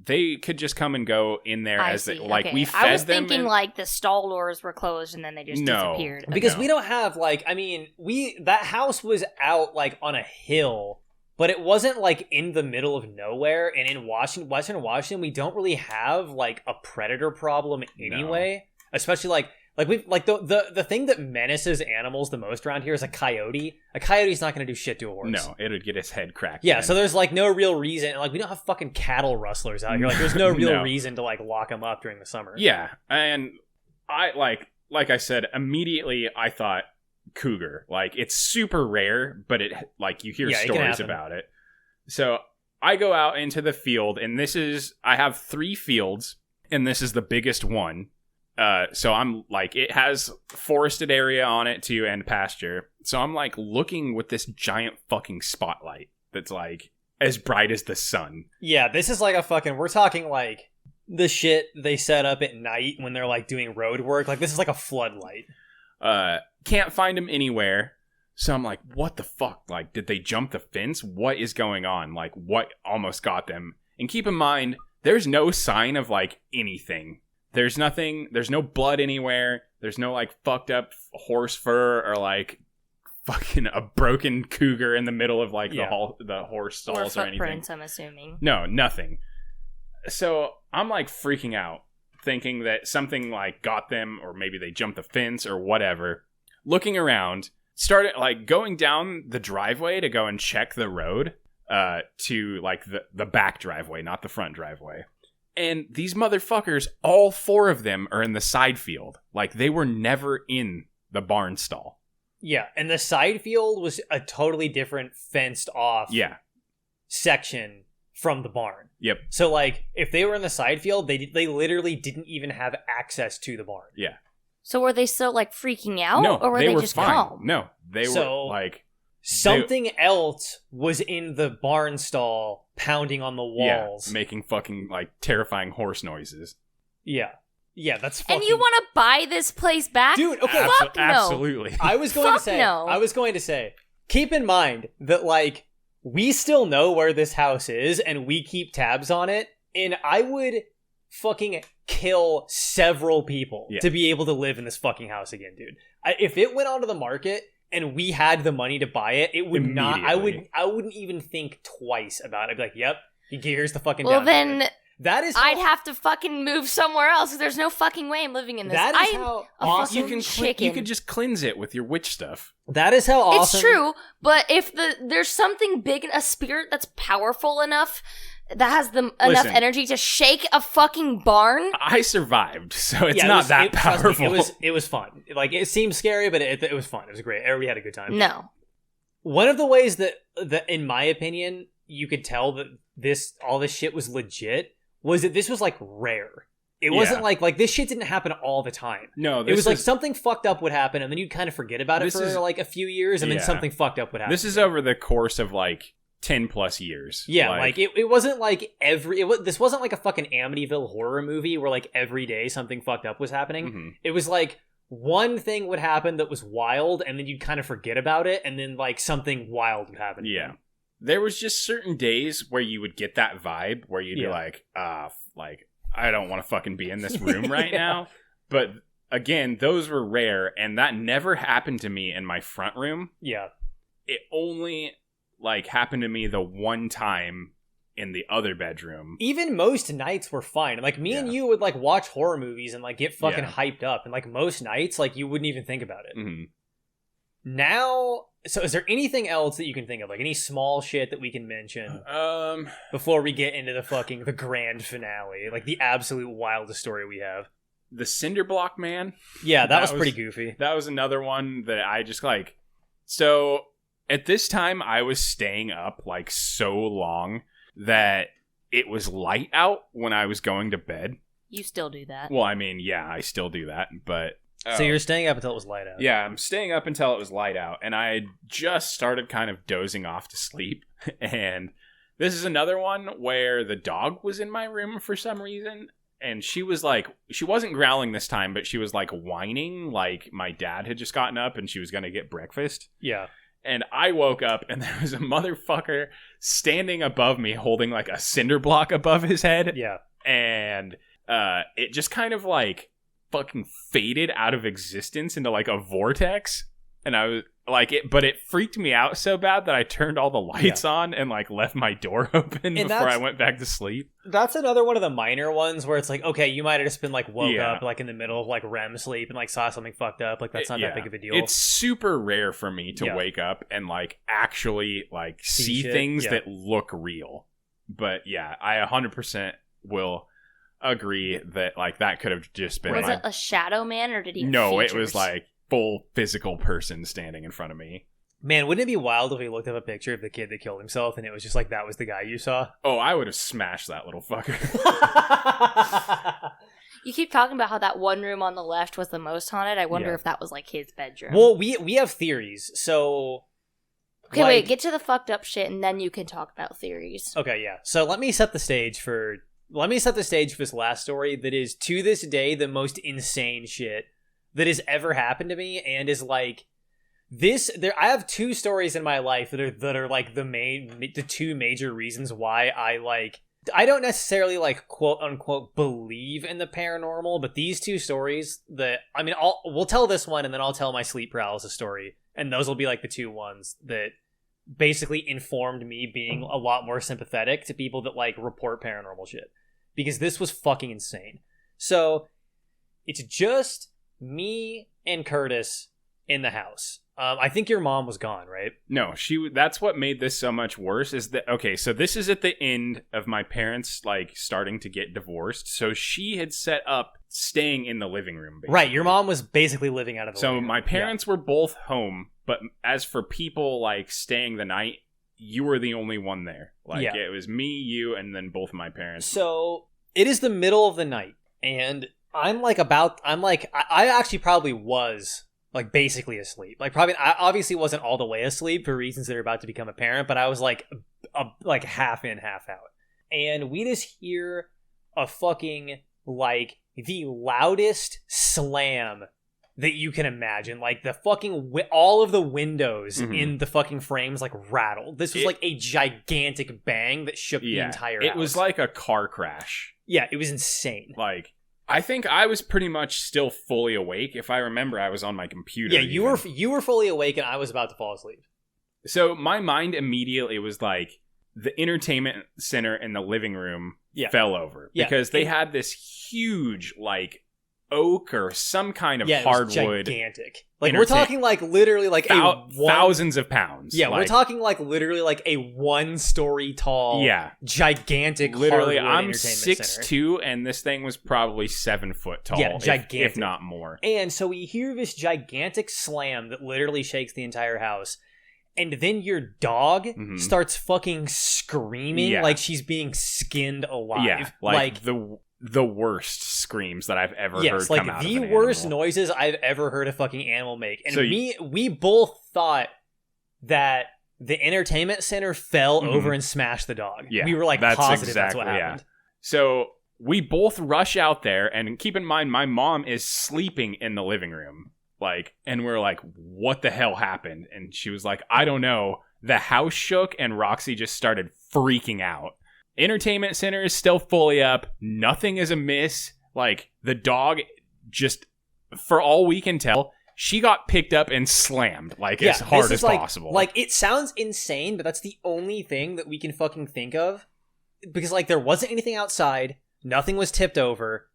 they could just come and go in there we fed I was them. thinking like the stall doors were closed and then they just disappeared. Because we don't have that house was out like on a hill, but it wasn't like in the middle of nowhere. And in Western Washington, we don't really have like a predator problem anyway. Especially like we like the thing that menaces animals the most around here is a coyote. A coyote's not going to do shit to a horse. No, it would get his head cracked. Yeah, so there's like no real reason. Like we don't have fucking cattle rustlers out here. Like there's no real reason to like lock them up during the summer. Yeah, and I like I said immediately. I thought cougar. Like it's super rare, but it like you hear stories about it. So I go out into the field, and I have 3 fields, and this is the biggest one. So I'm like, it has forested area on it too and pasture. So I'm like looking with this giant fucking spotlight that's like as bright as the sun. Yeah, this is like we're talking like the shit they set up at night when they're like doing road work. Like this is like a floodlight. Can't find them anywhere. So I'm like, what the fuck? Like, did they jump the fence? What is going on? Like, what almost got them? And keep in mind, there's no sign of like anything. There's nothing, there's no blood anywhere. There's no like fucked up horse fur or like fucking a broken cougar in the middle of like the horse stalls or anything. Footprints, I'm assuming. No, nothing. So I'm like freaking out, thinking that something like got them, or maybe they jumped the fence or whatever. Looking around, started like going down the driveway to go and check the road to like the back driveway, not the front driveway. And these motherfuckers, all 4 of them are in the side field. Like, they were never in the barn stall. Yeah, and the side field was a totally different fenced off section from the barn. Yep. So, like, if they were in the side field, they literally didn't even have access to the barn. Yeah. So were they still, like, freaking out? No, or were they just fine. calm? No, they were, like... Something else was in the barn stall pounding on the walls. Yeah, making fucking, like, terrifying horse noises. Yeah. Yeah, that's fucking... And you want to buy this place back? Dude, okay. Fuck no. Absolutely. I was going to say, keep in mind that, like, we still know where this house is, and we keep tabs on it, and I would fucking kill several people to be able to live in this fucking house again, dude. If it went onto the market... and we had the money to buy it, it would not. I wouldn't even think twice about it. I'd be like, "Yep, here's the fucking." Well, then that is. I'd have to fucking move somewhere else because there's no fucking way I'm living in this. That is how awesome. You can just cleanse it with your witch stuff. That is how awesome. It's true, but if there's something big, a spirit that's powerful enough. That has enough energy to shake a fucking barn. I survived, so it's not that powerful. It was fun. Like it seemed scary, but it was fun. It was great. Everybody had a good time. No. One of the ways that in my opinion, you could tell that all this shit was legit was that this was like rare. It wasn't like this shit didn't happen all the time. No, it was like something fucked up would happen, and then you'd kind of forget about it for like a few years, and then something fucked up would happen. This is over the course of like 10 plus years. Yeah, like it wasn't like this wasn't like a fucking Amityville horror movie where like every day something fucked up was happening. Mm-hmm. It was like one thing would happen that was wild, and then you'd kind of forget about it, and then like something wild would happen. Yeah. There was just certain days where you would get that vibe where you'd be like, like I don't want to fucking be in this room right now. But again, those were rare, and that never happened to me in my front room. Yeah. It only like happened to me the one time in the other bedroom. Even most nights were fine. Like me and you would like watch horror movies and like get fucking hyped up, and like most nights like you wouldn't even think about it. Mm-hmm. Now, so is there anything else that you can think of, like any small shit that we can mention before we get into the grand finale, like the absolute wildest story we have? The cinderblock man. Yeah, that was pretty goofy. That was another one that I just like. So at this time I was staying up like so long that it was light out when I was going to bed. You still do that. Well, I mean, yeah, I still do that, but... So you're staying up until it was light out. Yeah, I'm staying up until it was light out, and I had just started kind of dozing off to sleep, and this is another one where the dog was in my room for some reason, and she was like... She wasn't growling this time, but she was like whining, like my dad had just gotten up and she was going to get breakfast. Yeah. And I woke up, and there was a motherfucker standing above me holding, like, a cinder block above his head. Yeah. And it just kind of, like, fucking faded out of existence into, like, a vortex. And I was, like, but it freaked me out so bad that I turned all the lights on and, like, left my door open before I went back to sleep. That's another one of the minor ones where it's like, okay, you might have just been, like, woke up, like, in the middle of, like, REM sleep and, like, saw something fucked up. Like, that's not that big of a deal. It's super rare for me to wake up and, like, actually, like, see things that look real. But, yeah, I 100% will agree that, like, that could have just been... Was it a shadow man, or did he have features? It was, like, full physical person standing in front of me. Man, wouldn't it be wild if we looked up a picture of the kid that killed himself and it was just like that was the guy you saw? Oh, I would have smashed that little fucker. You keep talking about how that one room on the left was the most haunted. I wonder if that was like his bedroom. Well, we have theories, so... Okay, like... wait, get to the fucked up shit and then you can talk about theories. Okay, yeah. So let me set the stage for this last story that is, to this day, the most insane shit that has ever happened to me, and is like... I have two stories in my life that are like the two major reasons why I don't necessarily like quote unquote believe in the paranormal, but these two stories we'll tell this one and then I'll tell my sleep paralysis story, and those will be like the two ones that basically informed me being a lot more sympathetic to people that like report paranormal shit, because this was fucking insane. So it's just me and Curtis in the house. I think your mom was gone, right? No, that's what made this so much worse, is that, okay, so this is at the end of my parents, like, starting to get divorced, so she had set up staying in the living room, basically. Right, your mom was basically living out of the living room. So my parents were both home, but as for people, like, staying the night, you were the only one there. Like, it was me, you, and then both of my parents. So, it is the middle of the night, and I actually probably was... like basically asleep. Like probably, I obviously wasn't all the way asleep for reasons that are about to become apparent, but I was like half in, half out. And we just hear a fucking like the loudest slam that you can imagine. Like the fucking all of the windows in the fucking frames like rattled. This was like a gigantic bang that shook the entire house. It was like a car crash. Yeah, it was insane. Like, I think I was pretty much still fully awake. If I remember, I was on my computer. Yeah, you were fully awake and I was about to fall asleep. So my mind immediately was like, the entertainment center in the living room fell over. Because they had this huge, like, oak or some kind of hardwood. Gigantic. Like, we're talking, like, literally, like, thousands of pounds. Yeah, we're talking, like, literally, like, a one-story tall, gigantic literally, I'm entertainment 6'2", and this thing was probably 7 foot tall. Yeah, gigantic. If not more. And so we hear this gigantic slam that literally shakes the entire house. And then your dog starts fucking screaming like she's being skinned alive. Yeah, like the worst screams that I've ever heard come out of an animal. The worst noises I've ever heard a fucking animal make. And we both thought that the entertainment center fell over and smashed the dog. Yeah, we were like positive that's what happened. Yeah. So we both rush out there, and keep in mind, my mom is sleeping in the living room. Like, and we're like, what the hell happened? And she was like, I don't know. The house shook and Roxy just started freaking out. Entertainment center is still fully up. Nothing is amiss. Like, the dog just, for all we can tell, she got picked up and slammed as hard as possible. Like, it sounds insane, but that's the only thing that we can fucking think of. Because, like, there wasn't anything outside, nothing was tipped over,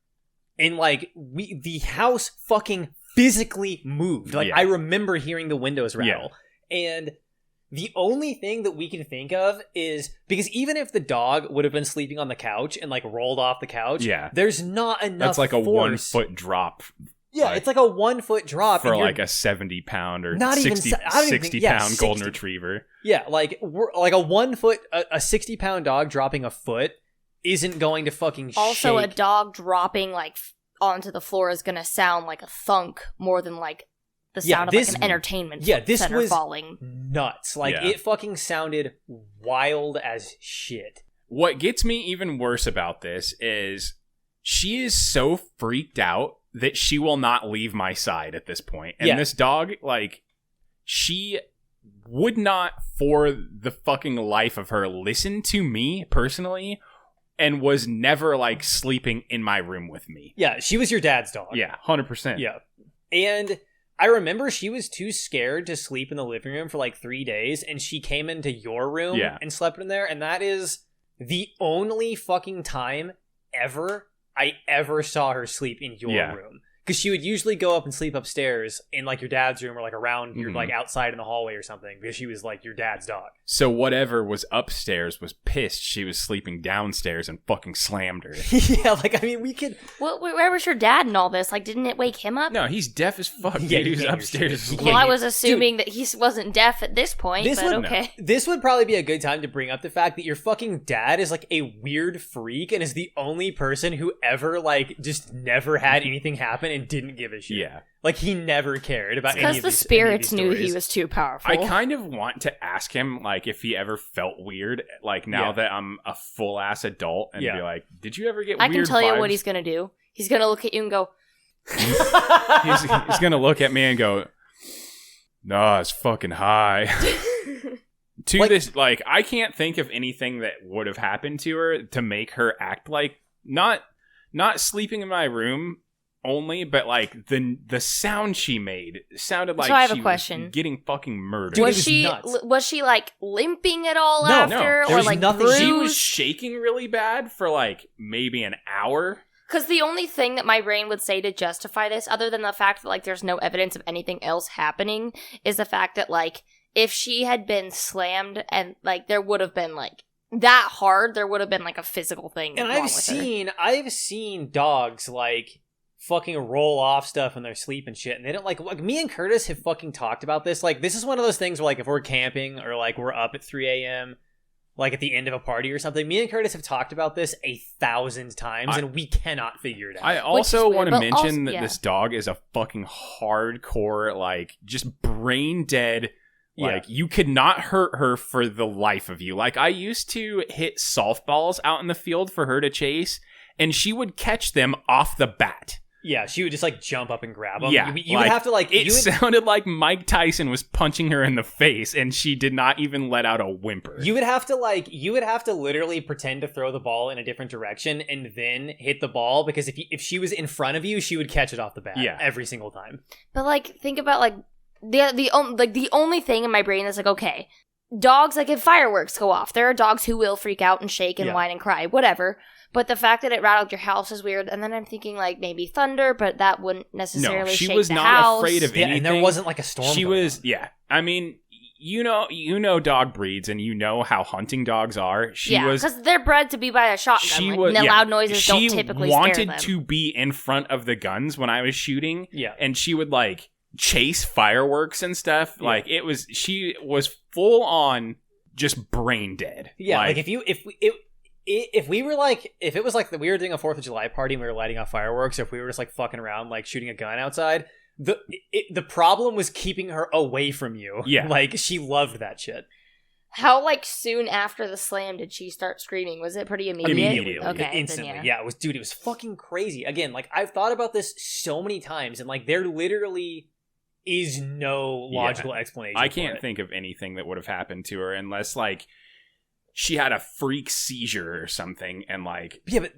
and, like, the house fucking physically moved. Like, I remember hearing the windows rattle. And the only thing that we can think of is, because even if the dog would have been sleeping on the couch and, like, rolled off the couch, there's not enough That's like a force. 1 foot drop. Yeah, it's like a 1 foot drop. For like a 70 pound or not 60 pound golden retriever. Yeah, like a 1 foot, a 60 pound dog dropping a foot isn't going to fucking Also, shake. a dog dropping like onto the floor is going to sound like a thunk more than like the sound of like an entertainment this was falling. Nuts. Like, it fucking sounded wild as shit. What gets me even worse about this is she is so freaked out that she will not leave my side at this point. And this dog, like, she would not for the fucking life of her listen to me personally, and was never, like, sleeping in my room with me. Yeah, she was your dad's dog. Yeah, 100%. Yeah. And I remember she was too scared to sleep in the living room for like 3 days, and she came into your room and slept in there, and that is the only fucking time I ever saw her sleep in your room. Because she would usually go up and sleep upstairs in, like, your dad's room or, like, around your, like, outside in the hallway or something, because she was, like, your dad's dog. So whatever was upstairs was pissed she was sleeping downstairs and fucking slammed her. Yeah, like, I mean, we could... Well, where was your dad in all this? Like, didn't it wake him up? No, he's deaf as fuck. Yeah, he was upstairs. Well, I was assuming that he wasn't deaf at this point, okay. This would probably be a good time to bring up the fact that your fucking dad is, like, a weird freak and is the only person who ever, like, just never had anything happen and didn't give a shit. Yeah. Like, he never cared about any of these because the spirits knew he was too powerful. I kind of want to ask him, like, if he ever felt weird, like, now that I'm a full-ass adult, and be like, did you ever get weird vibes? I can tell you what he's going to do. He's going to look at you and go... he's going to look at me and go, nah, it's fucking high. This, like, I can't think of anything that would have happened to her to make her act like, not sleeping in my room only, but like the sound she made sounded like I have she a question. was getting fucking murdered. Dude, was she like limping at all No, after, no, or like nothing. bruised? She was shaking really bad for like maybe an hour. Because the only thing that my brain would say to justify this, other than the fact that like there's no evidence of anything else happening, is the fact that like if she had been slammed and like there would have been like that hard, there would have been like a physical thing. And I've seen dogs like fucking roll off stuff in their sleep and shit, and they don't like me and Curtis have fucking talked about this. Like, this is one of those things where like if we're camping or like we're up at 3 a.m. like at the end of a party or something, me and Curtis have talked about this 1,000 times and we cannot figure it out. I also want to mention that this dog is a fucking hardcore, like, just brain dead. Like, you could not hurt her for the life of you. Like, I used to hit softballs out in the field for her to chase, and she would catch them off the bat. Yeah, she would just like jump up and grab them. Yeah, you would have to like. It sounded like Mike Tyson was punching her in the face, and she did not even let out a whimper. You would have to literally pretend to throw the ball in a different direction and then hit the ball, because if she was in front of you, she would catch it off the bat. Every single time. But like, think about like the only thing in my brain that's like, okay, dogs, like if fireworks go off, there are dogs who will freak out and shake and whine and cry, whatever. But the fact that it rattled your house is weird. And then I'm thinking like maybe thunder, but that wouldn't necessarily shake the house. She was not afraid of anything. And there wasn't like a storm. She was, I mean, you know dog breeds, and you know how hunting dogs are. Because they're bred to be by a shotgun. Loud noises don't typically scare them. She wanted to be in front of the guns when I was shooting. Yeah. And she would like chase fireworks and stuff. Yeah. Like she was full on just brain dead. Yeah. Like if we were like, if it was like we were doing a 4th of July party and we were lighting off fireworks, or if we were just like fucking around, like shooting a gun outside, the problem was keeping her away from you. Yeah. Like, she loved that shit. How, like, soon after the slam did she start screaming? Was it pretty immediate? Immediately. Okay. Instantly. Yeah, it was fucking crazy. Again, like, I've thought about this so many times, and like, there literally is no logical explanation. I can't think of anything that would have happened to her unless, like, she had a freak seizure or something, and like, even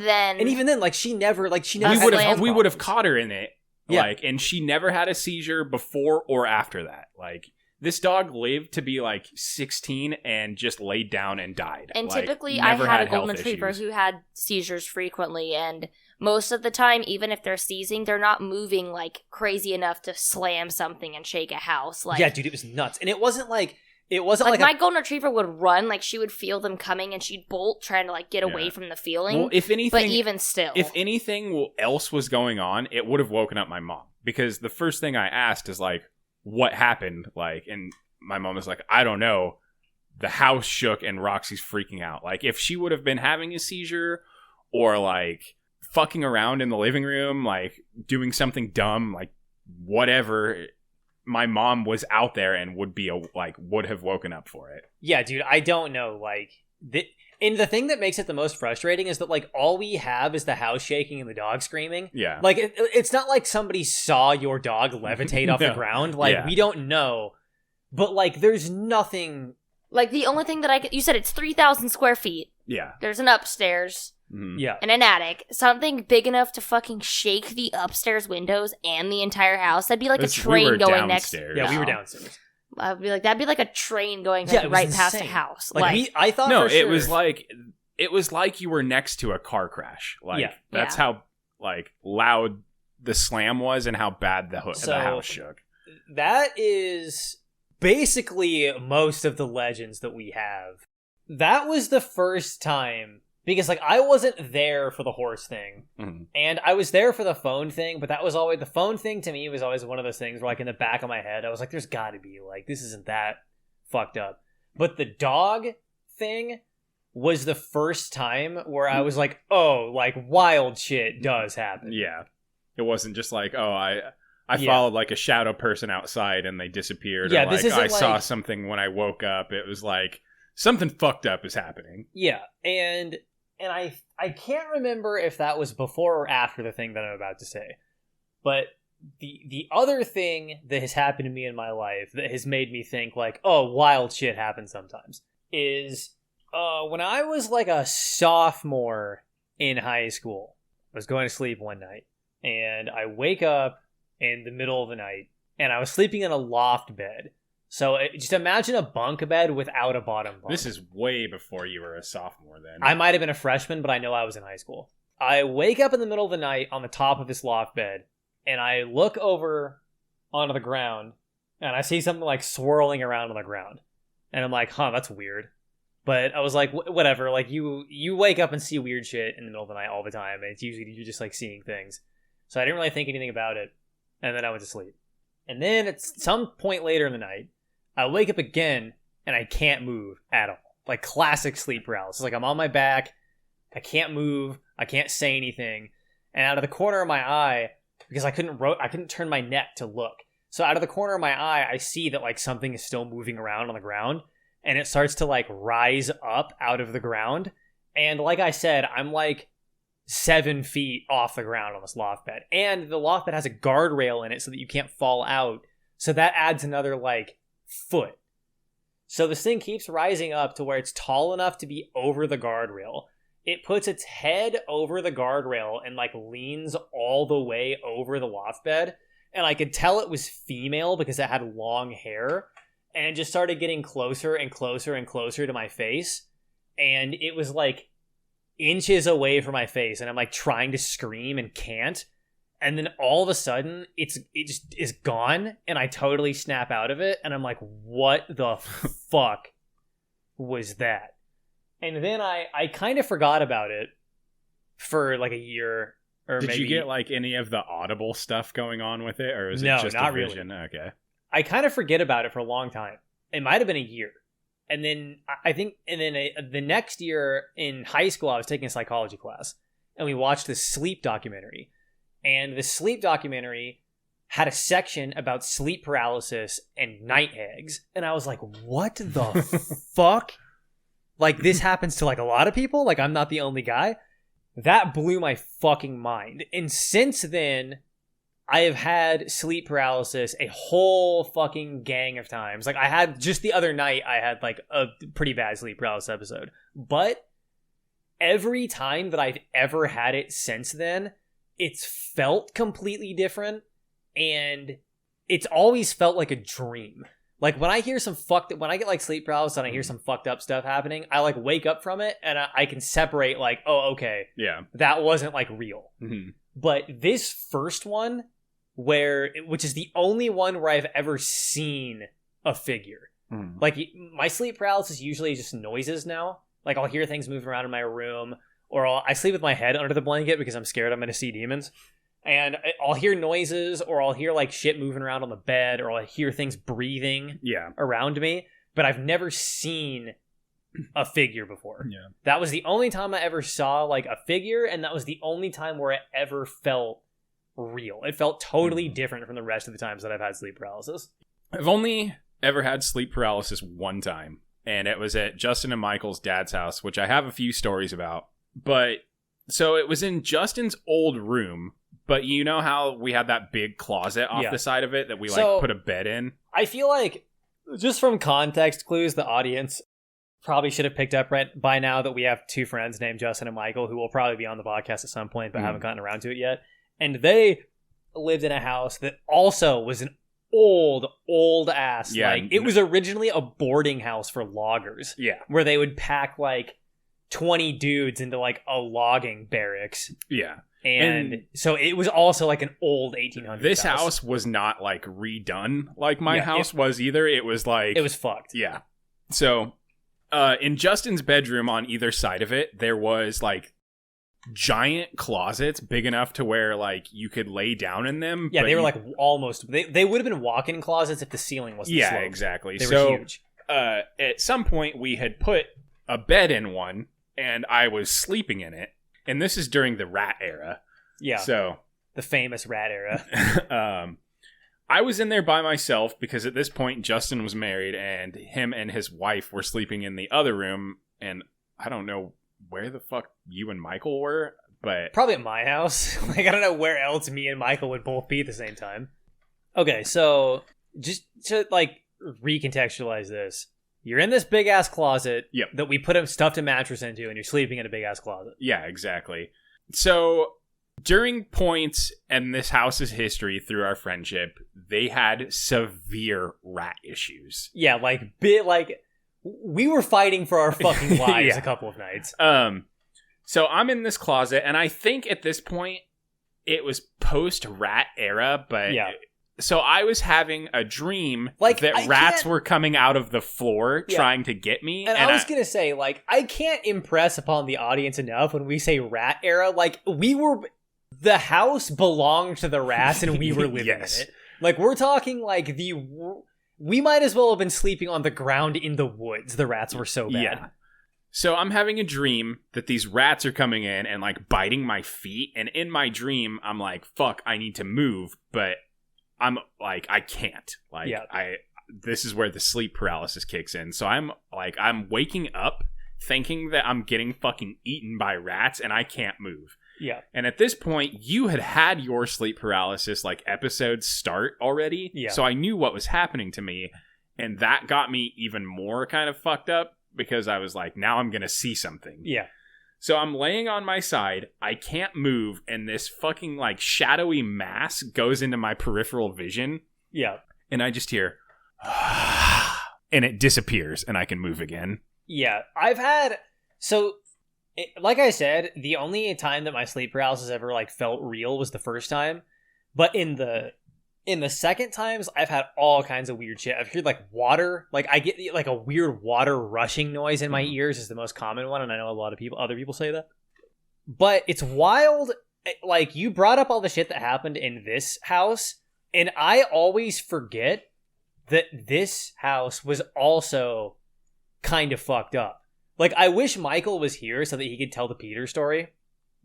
then, like, she never we would have caught her in it. Yeah. Like, and she never had a seizure before or after that. Like, this dog lived to be like 16 and just laid down and died. And like, typically, I never had a health golden retriever issues. who had seizures frequently, and most of the time, even if they're seizing, they're not moving like crazy enough to slam something and shake a house. Like, yeah, dude, it was nuts. And it wasn't like my golden retriever would run, like she would feel them coming and she'd bolt, trying to like get away from the feeling. Well, if anything, but even still, if anything else was going on, it would have woken up my mom, because the first thing I asked is like, what happened? Like, and my mom was like, I don't know. The house shook and Roxy's freaking out. Like, if she would have been having a seizure or like fucking around in the living room, like doing something dumb, like whatever, my mom was out there and would have woken up for it. Yeah, dude, I don't know. Like, and the thing that makes it the most frustrating is that, like, all we have is the house shaking and the dog screaming. Yeah. Like, it's not like somebody saw your dog levitate off the ground. Like, we don't know. But, like, there's nothing. Like, the only thing that you said it's 3,000 square feet. Yeah. There's an upstairs. Mm-hmm. Yeah. And an attic. Something big enough to fucking shake the upstairs windows and the entire house. That'd be like a train going next. Yeah, we were downstairs. I'd be like, that'd be like a train going Yeah, it was right past a insane. house. Like I thought. No, for sure, it was like you were next to a car crash. Like, Yeah. that's how like loud the slam was and how bad the house shook. That is basically most of the legends that we have. That was the first time, because like I wasn't there for the horse thing, and I was there for the phone thing, but that was always, the phone thing to me was always one of those things where like in the back of my head I was like, there's gotta be, like, this isn't that fucked up. But the dog thing was the first time where I was like, oh, like wild shit does happen. Yeah. It wasn't just like, oh, I followed like a shadow person outside and they disappeared. Yeah, or this like isn't I saw like something when I woke up. It was like something fucked up is happening. Yeah, and I can't remember if that was before or after the thing that I'm about to say. But the other thing that has happened to me in my life that has made me think like, oh, wild shit happens sometimes, is when I was like a sophomore in high school. I was going to sleep one night and I wake up in the middle of the night and I was sleeping in a loft bed. So just imagine a bunk bed without a bottom bunk. This is way before you were a sophomore then. I might have been a freshman, but I know I was in high school. I wake up in the middle of the night on the top of this loft bed, and I look over onto the ground, and I see something like swirling around on the ground. And I'm like, huh, that's weird. But I was like, whatever. Like, you wake up and see weird shit in the middle of the night all the time, and it's usually you're just like seeing things. So I didn't really think anything about it, and then I went to sleep. And then at some point later in the night, I wake up again, and I can't move at all. Like classic sleep paralysis. Like I'm on my back, I can't move, I can't say anything. And out of the corner of my eye, because I couldn't turn my neck to look. So out of the corner of my eye, I see that like something is still moving around on the ground, and it starts to like rise up out of the ground. And like I said, I'm like 7 feet off the ground on this loft bed. And the loft bed has a guardrail in it so that you can't fall out. So that adds another like foot. So this thing keeps rising up to where it's tall enough to be over the guardrail. It puts its head over the guardrail and like leans all the way over the loft bed. And I could tell it was female because it had long hair. And it just started getting closer and closer and closer to my face. And it was like inches away from my face. And I'm like trying to scream and can't. And then all of a sudden, it just is gone, and I totally snap out of it, and I'm like, what the fuck was that? And then I kind of forgot about it for like a year, or Did maybe... you get like any of the audible stuff going on with it, or is No, it just not a vision? really. Okay. I kind of forget about it for a long time. It might have been a year. And then the next year in high school, I was taking a psychology class, and we watched this sleep documentary. And the sleep documentary had a section about sleep paralysis and night hags. And I was like, what the fuck? Like, this happens to like a lot of people? Like, I'm not the only guy? That blew my fucking mind. And since then, I have had sleep paralysis a whole fucking gang of times. Like, I had, just the other night, I had like a pretty bad sleep paralysis episode. But every time that I've ever had it since then, it's felt completely different. and it's always felt like a dream. Like when I hear when I get like sleep paralysis and I hear some fucked up stuff happening, I like wake up from it and I can separate like, oh, okay, Yeah. that wasn't like real. Mm-hmm. But this first one, which is the only one where I've ever seen a figure. Mm-hmm. Like my sleep paralysis usually is just noises now. Like I'll hear things moving around in my room, or I sleep with my head under the blanket because I'm scared I'm going to see demons. And I'll hear noises, or I'll hear like shit moving around on the bed, or I'll hear things breathing around me. But I've never seen a figure before. Yeah. That was the only time I ever saw like a figure, and that was the only time where it ever felt real. It felt totally different from the rest of the times that I've had sleep paralysis. I've only ever had sleep paralysis one time, and it was at Justin and Michael's dad's house, which I have a few stories about. But so it was in Justin's old room. But you know how we had that big closet off the side of it that we like put a bed in? I feel like, just from context clues, the audience probably should have picked up by now that we have two friends named Justin and Michael who will probably be on the podcast at some point but haven't gotten around to it yet. And they lived in a house that also was an old ass. Yeah. Like, it was originally a boarding house for loggers. Yeah. Where they would pack like 20 dudes into like a logging barracks. Yeah. And so it was also like an old 1800s This house was not like redone like my house was either. It was like... It was fucked. Yeah. So in Justin's bedroom on either side of it, there was like giant closets big enough to where like you could lay down in them. Yeah, they were like almost... They would have been walk-in closets if the ceiling wasn't sloped. Exactly. They were huge. At some point we had put a bed in one and I was sleeping in it. And this is during the rat era. Yeah. So the famous rat era. I was in there by myself because at this point Justin was married and him and his wife were sleeping in the other room. And I don't know where the fuck you and Michael were, but... Probably at my house. Like, I don't know where else me and Michael would both be at the same time. Okay, so just to like recontextualize this. You're in this big-ass closet that we put a stuffed mattress into, and you're sleeping in a big-ass closet. Yeah, exactly. So, during points in this house's history through our friendship, they had severe rat issues. Yeah, like, we were fighting for our fucking lives a couple of nights. So, I'm in this closet, and I think at this point, it was post-rat era, but... Yeah. So I was having a dream like, that rats were coming out of the floor trying to get me. And I was going to say, like, I can't impress upon the audience enough when we say rat era. Like, the house belonged to the rats and we were living in it. Like, we're talking like we might as well have been sleeping on the ground in the woods. The rats were so bad. Yeah. So I'm having a dream that these rats are coming in and like biting my feet. And in my dream, I'm like, fuck, I need to move. But I'm like, I can't. Like, this is where the sleep paralysis kicks in. So I'm waking up thinking that I'm getting fucking eaten by rats and I can't move. Yeah. And at this point, you had your sleep paralysis like episodes start already. Yeah. So I knew what was happening to me. And that got me even more kind of fucked up because I was like, now I'm going to see something. Yeah. So I'm laying on my side, I can't move, and this fucking, like, shadowy mass goes into my peripheral vision. Yeah. And I just hear, and it disappears, and I can move again. Yeah. Like I said, the only time that my sleep paralysis ever, like, felt real was the first time. But in the second times, I've had all kinds of weird shit. I've heard like water, like I get like a weird water rushing noise in my ears is the most common one. And I know a lot of other people say that, but it's wild. Like, you brought up all the shit that happened in this house. And I always forget that this house was also kind of fucked up. Like, I wish Michael was here so that he could tell the Peter story,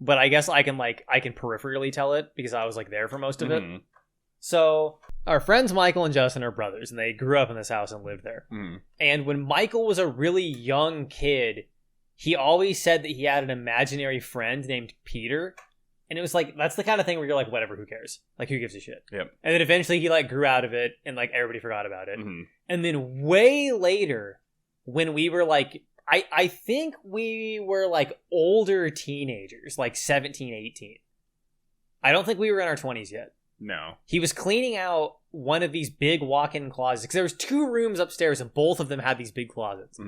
but I guess I can peripherally tell it because I was like there for most of it. So, our friends Michael and Justin are brothers, and they grew up in this house and lived there. And when Michael was a really young kid, he always said that he had an imaginary friend named Peter. And it was like, that's the kind of thing where you're like, whatever, who cares? Like, who gives a shit? Yep. And then eventually he like grew out of it, and like everybody forgot about it. And then way later, when we were like, I think we were like older teenagers, like 17, 18. I don't think we were in our 20s yet. No. He was cleaning out one of these big walk-in closets, because there was 2 rooms upstairs, and both of them had these big closets.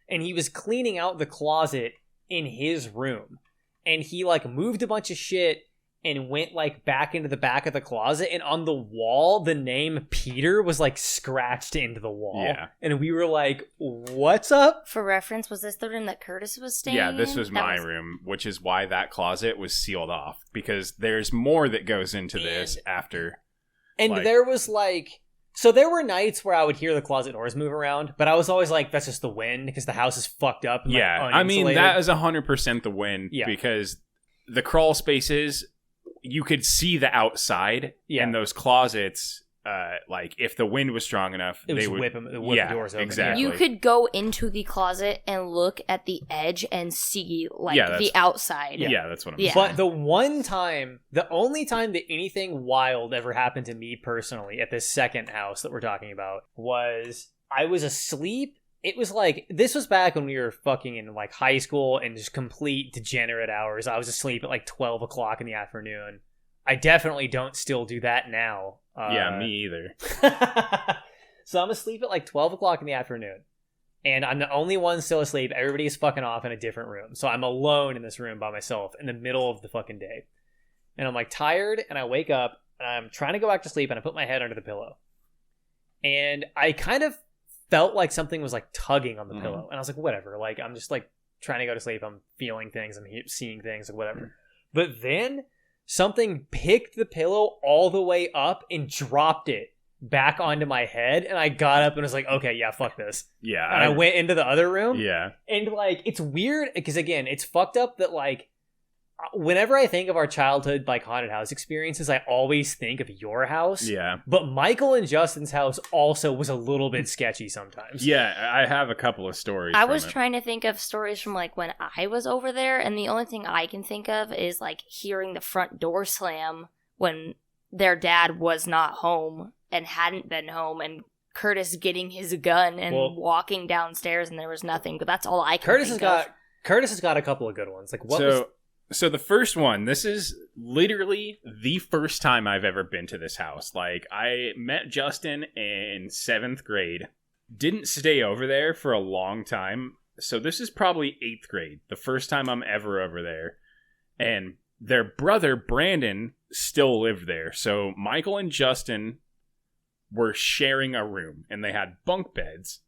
And he was cleaning out the closet in his room. And he, like, moved a bunch of shit and went, like, back into the back of the closet, and on the wall, the name Peter was, like, scratched into the wall. Yeah. And we were like, what's up? For reference, was this the room that Curtis was staying in? Yeah, this was my room, which is why that closet was sealed off, because there's more that goes into this after. And like, there was, like... So there were nights where I would hear the closet doors move around, but I was always like, that's just the wind, because the house is fucked up. And, yeah, like, I mean, that is 100% the wind, because the crawl spaces... You could see the outside, and those closets, like, if the wind was strong enough, they would whip the doors open. Exactly. You could go into the closet and look at the edge and see, like, the outside. Yeah, that's what I'm saying. But the only time that anything wild ever happened to me personally at this second house that we're talking about was I was asleep. It was like, this was back when we were fucking in, like, high school and just complete degenerate hours. I was asleep at, like, 12 o'clock in the afternoon. I definitely don't still do that now. Yeah, me either. So I'm asleep at, like, 12 o'clock in the afternoon. And I'm the only one still asleep. Everybody is fucking off in a different room. So I'm alone in this room by myself in the middle of the fucking day. And I'm, like, tired, and I wake up, and I'm trying to go back to sleep, and I put my head under the pillow. And I kind of felt like something was, like, tugging on the pillow. And I was like, whatever. Like, I'm just, like, trying to go to sleep. I'm feeling things. I'm seeing things, like, whatever. But then something picked the pillow all the way up and dropped it back onto my head. And I got up and was like, okay, yeah, fuck this. Yeah. And I went into the other room. Yeah. And, like, it's weird because, again, it's fucked up that, like, whenever I think of our childhood, like, haunted house experiences, I always think of your house. Yeah. But Michael and Justin's house also was a little bit sketchy sometimes. Yeah, I have a couple of stories. I was trying to think of stories from, like, when I was over there, and the only thing I can think of is, like, hearing the front door slam when their dad was not home and hadn't been home, and Curtis getting his gun and walking downstairs and there was nothing. But that's all I can think of. Curtis has got a couple of good ones. Like, what was... So the first one, this is literally the first time I've ever been to this house. Like, I met Justin in 7th grade. Didn't stay over there for a long time. So this is probably 8th grade. The first time I'm ever over there. And their brother, Brandon, still lived there. So Michael and Justin were sharing a room. And they had bunk beds.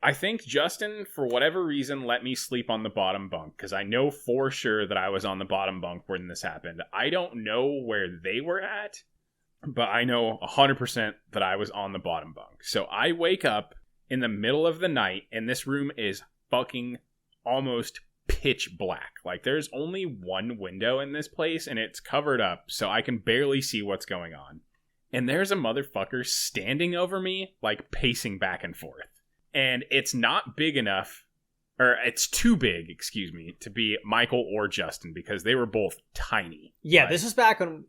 I think Justin, for whatever reason, let me sleep on the bottom bunk, because I know for sure that I was on the bottom bunk when this happened. I don't know where they were at, but I know 100% that I was on the bottom bunk. So I wake up in the middle of the night, and this room is fucking almost pitch black. Like, there's only one window in this place, and it's covered up, so I can barely see what's going on. And there's a motherfucker standing over me, like, pacing back and forth. And it's not big enough, or it's too big, excuse me, to be Michael or Justin, because they were both tiny. Yeah, this was back when,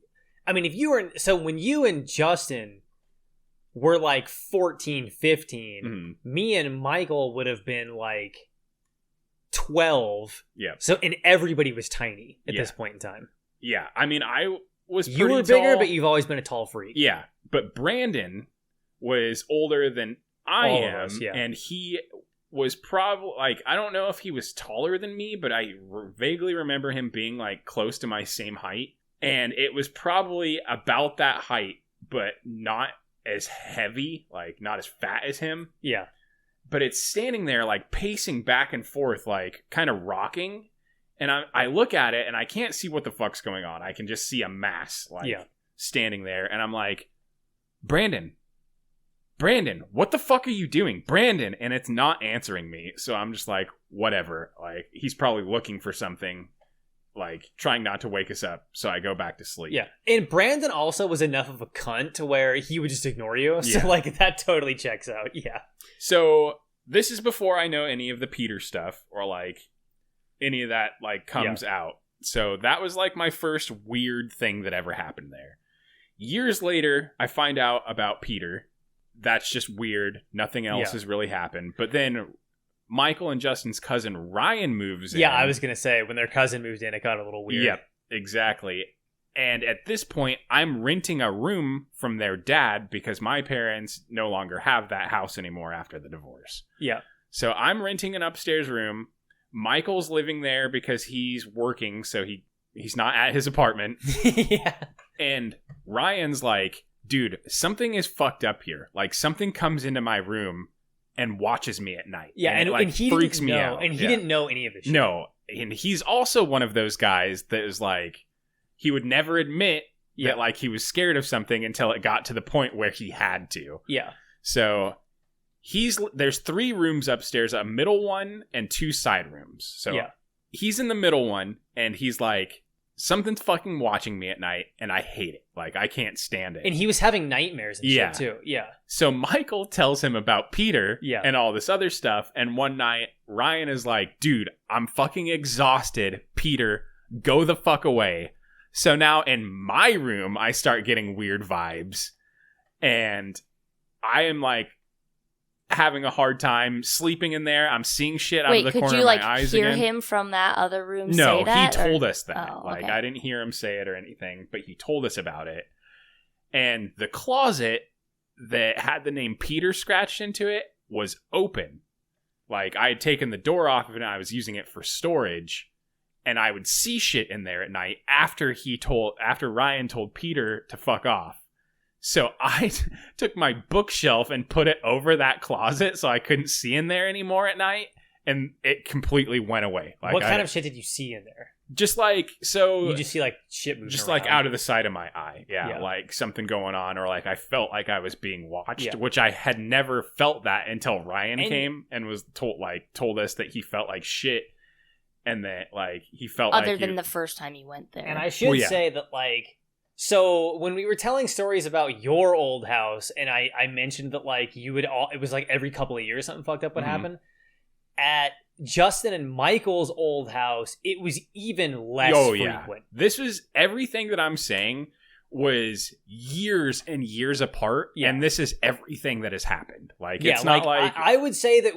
I mean, if you were, so when you and Justin were like 14, 15, me and Michael would have been like 12. Yeah. So, and everybody was tiny at this point in time. Yeah, I mean, I was pretty You were tall. bigger, but you've always been a tall freak. Yeah, but Brandon was older than I am, and he was probably, like, I don't know if he was taller than me, but I vaguely remember him being, like, close to my same height, and it was probably about that height, but not as heavy, like, not as fat as him. Yeah. But it's standing there, like, pacing back and forth, like, kind of rocking, and I look at it, and I can't see what the fuck's going on. I can just see a mass, like, standing there, and I'm like, Brandon, what the fuck are you doing? Brandon! And it's not answering me. So I'm just like, whatever. Like, he's probably looking for something, like, trying not to wake us up. So I go back to sleep. Yeah. And Brandon also was enough of a cunt to where he would just ignore you. So, like, that totally checks out. Yeah. So this is before I know any of the Peter stuff or, like, any of that, like, comes out. So that was, like, my first weird thing that ever happened there. Years later, I find out about Peter. That's just weird. Nothing else has really happened. But then Michael and Justin's cousin Ryan moves in. Yeah, I was going to say, when their cousin moved in, it got a little weird. Yep, exactly. And at this point, I'm renting a room from their dad because my parents no longer have that house anymore after the divorce. Yeah. So I'm renting an upstairs room. Michael's living there because he's working, so he's not at his apartment. Yeah. And Ryan's like, dude, something is fucked up here. Like, something comes into my room and watches me at night. Yeah, and he freaks didn't me know, out. and he didn't know any of this shit. No, and he's also one of those guys that is like, he would never admit that like he was scared of something until it got to the point where he had to. Yeah. So there's 3 rooms upstairs, a middle one and 2 side rooms. So he's in the middle one, and he's like, something's fucking watching me at night, and I hate it. Like, I can't stand it. And he was having nightmares and shit too. Yeah. So Michael tells him about Peter and all this other stuff, and one night Ryan is like, dude, I'm fucking exhausted. Peter, go the fuck away. So now in my room, I start getting weird vibes, and I am like having a hard time sleeping in there. I'm seeing shit out of the corner of my eyes again. Wait, could you hear him from that other room No, say that? he told us that. Oh, like, okay. I didn't hear him say it or anything, but he told us about it. And the closet that had the name Peter scratched into it was open. Like, I had taken the door off of it and I was using it for storage. And I would see shit in there at night after Ryan told Peter to fuck off. So I took my bookshelf and put it over that closet so I couldn't see in there anymore at night. And it completely went away. Like, what kind of shit did you see in there? Just like, so... You just see like shit moving just around. like out of the side of my eye. Yeah, like something going on, or like I felt like I was being watched, which I had never felt that until Ryan came and was told us that he felt like shit. And that, like, he felt Other than the first time he went there. And I should say that, like, so when we were telling stories about your old house, and I mentioned that, like, it was like every couple of years something fucked up would happen. At Justin and Michael's old house, it was even less frequent. This was everything that I'm saying was years and years apart, and this is everything that has happened. Like, it's not like... I would say that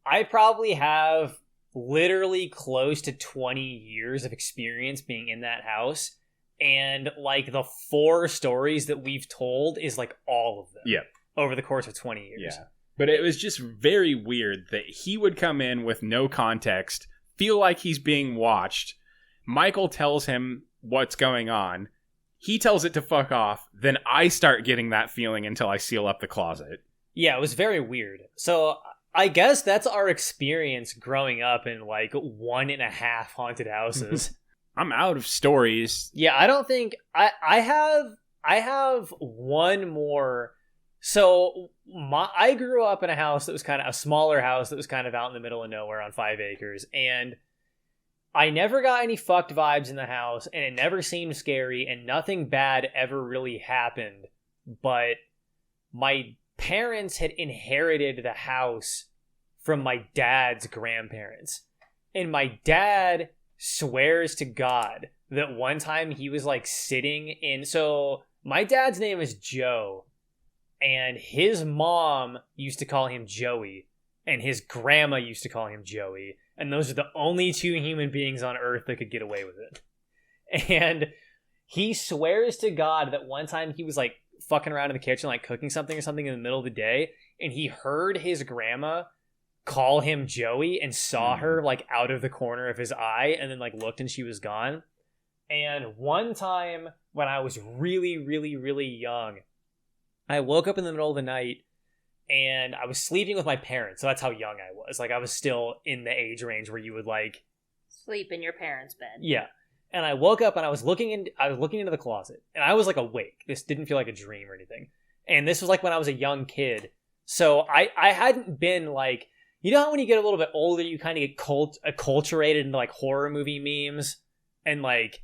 I probably have literally close to 20 years of experience being in that house, and like the 4 stories that we've told is like all of them over the course of 20 years. But it was just very weird that he would come in with no context, feel like he's being watched. Michael tells him what's going on. He tells it to fuck off. Then I start getting that feeling until I seal up the closet. Yeah, it was very weird. So I guess that's our experience growing up in like 1.5 haunted houses. I'm out of stories. Yeah, I don't think I have one more. So I grew up in a house that was kind of a smaller house that was kind of out in the middle of nowhere on 5 acres, and I never got any fucked vibes in the house, and it never seemed scary, and nothing bad ever really happened. But my parents had inherited the house from my dad's grandparents, and my dad swears to God that one time he was like sitting in, so my dad's name is Joe, and his mom used to call him Joey, and his grandma used to call him Joey, and those are the only 2 human beings on earth that could get away with it. And he swears to God that one time he was like fucking around in the kitchen, like cooking something or something in the middle of the day, and he heard his grandma call him Joey and saw her like out of the corner of his eye, and then like looked and she was gone. And one time when I was really, really, really young, I woke up in the middle of the night and I was sleeping with my parents. So that's how young I was. Like, I was still in the age range where you would like sleep in your parents' bed. Yeah. And I woke up and I was looking into the closet, and I was like awake. This didn't feel like a dream or anything. And this was like when I was a young kid. So I hadn't been like, you know how when you get a little bit older, you kind of get acculturated into like horror movie memes, and like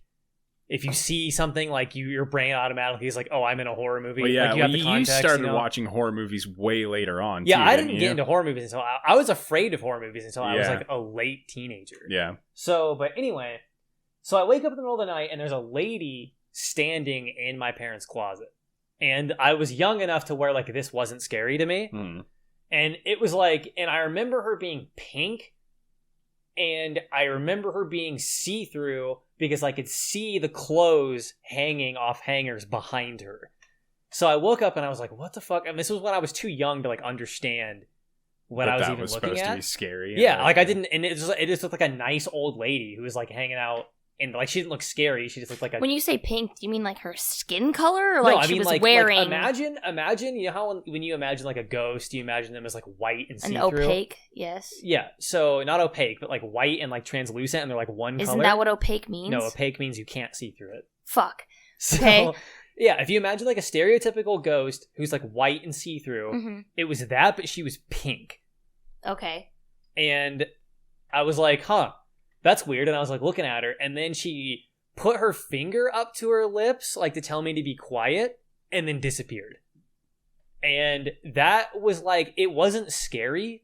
if you see something, like your brain automatically is like, oh, I'm in a horror movie. Well, yeah, like, you have the context, you started watching horror movies way later on. Yeah, too, I didn't get into horror movies until I was afraid of horror movies until I was like a late teenager. Yeah. So, but anyway, so I wake up in the middle of the night and there's a lady standing in my parents' closet, and I was young enough to where like this wasn't scary to me. And it was like, and I remember her being pink, And I remember her being see-through because I could see the clothes hanging off hangers behind her. So I woke up and I was like, what the fuck? And this was when I was too young to like understand what I was even looking at. That was supposed to be scary. Yeah, like I didn't, and it just looked like a nice old lady who was like hanging out, and like she didn't look scary. She just looked like a. When you say pink, do you mean like her skin color, or like no, I she mean, was wearing? Like, imagine. You know how when you imagine like a ghost, you imagine them as like white and see-through. An opaque, yes. Yeah, so not opaque, but like white and like translucent, and they're like one color. Isn't that what opaque means? No, opaque means you can't see through it. Fuck. So, okay. Yeah, if you imagine like a stereotypical ghost who's like white and see-through, it was that, but she was pink. Okay. And I was like, huh, that's weird. And I was like looking at her, and then she put her finger up to her lips, like to tell me to be quiet, and then disappeared. And that was like, it wasn't scary,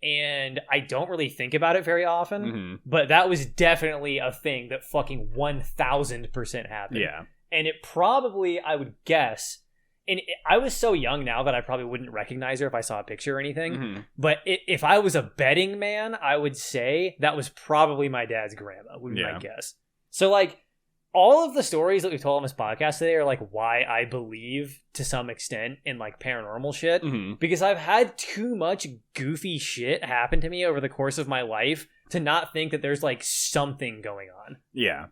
and I don't really think about it very often, but that was definitely a thing that fucking 1000% happened. Yeah. And it probably, I would guess, and I was so young now that I probably wouldn't recognize her if I saw a picture or anything. But if I was a betting man, I would say that was probably my dad's grandma, would be my guess. So, like, all of the stories that we've told on this podcast today are, like, why I believe, to some extent, in, like, paranormal shit. Because I've had too much goofy shit happen to me over the course of my life to not think that there's, like, something going on. Yeah.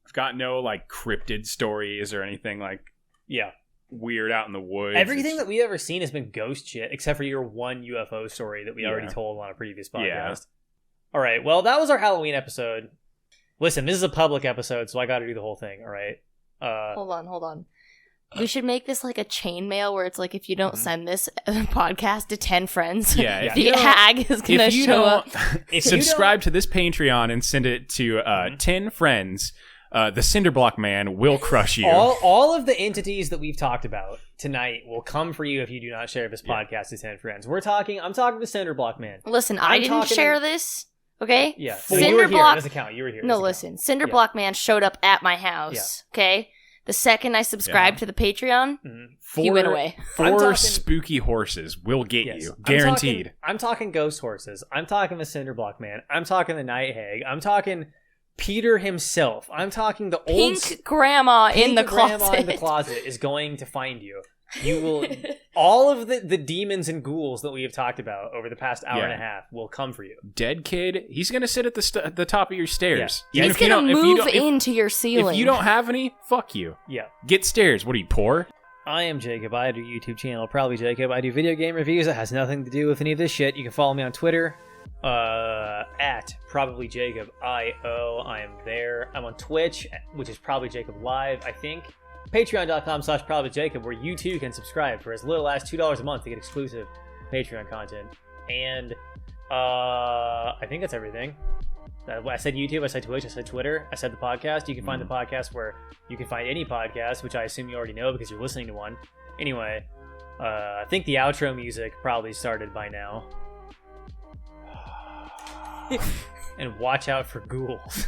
I've got no, like, cryptid stories or anything, like... Yeah. Weird out in the woods. Everything that we've ever seen has been ghost shit, except for your one UFO story that we already told on a previous podcast. Yeah. All right, well, that was our Halloween episode. Listen, this is a public episode, so I gotta do the whole thing, all right? Hold on. We should make this like a chain mail where it's like, if you don't send this podcast to 10 friends, the hag is gonna show up. Subscribe to this Patreon and send it to 10 friends. The cinderblock man will crush you. All of the entities that we've talked about tonight will come for you if you do not share this podcast to 10 friends. I'm talking to cinderblock man. Listen, I didn't share this, okay? Yeah. You were here. It doesn't count. You were here. No, listen. Cinderblock man showed up at my house, okay? The second I subscribed to the Patreon, he went away. 4 spooky horses will get you. Guaranteed. I'm talking ghost horses. I'm talking the cinderblock man. I'm talking the night hag. I'm talking... Peter himself. I'm talking the pink grandma in the closet. Grandma in the closet is going to find you. You will. All of the demons and ghouls that we have talked about over the past hour and a half will come for you. Dead kid. He's gonna sit at the top of your stairs. Yeah. He's gonna move into your ceiling. If you don't have any, fuck you. Yeah. Get stairs. What are you, poor? I am Jacob. I do a YouTube channel, ProbablyJacob. I do video game reviews. That has nothing to do with any of this shit. You can follow me on Twitter. At ProbablyJacobIO. I am there. I'm on Twitch, which is ProbablyJacob Live, I think. Patreon.com/ProbablyJacob, where you too can subscribe for as little as $2 a month to get exclusive Patreon content. And I think that's everything. I said YouTube, I said Twitch, I said Twitter, I said the podcast. You can find the podcast where you can find any podcast, which I assume you already know because you're listening to one. Anyway, I think the outro music probably started by now. And watch out for ghouls.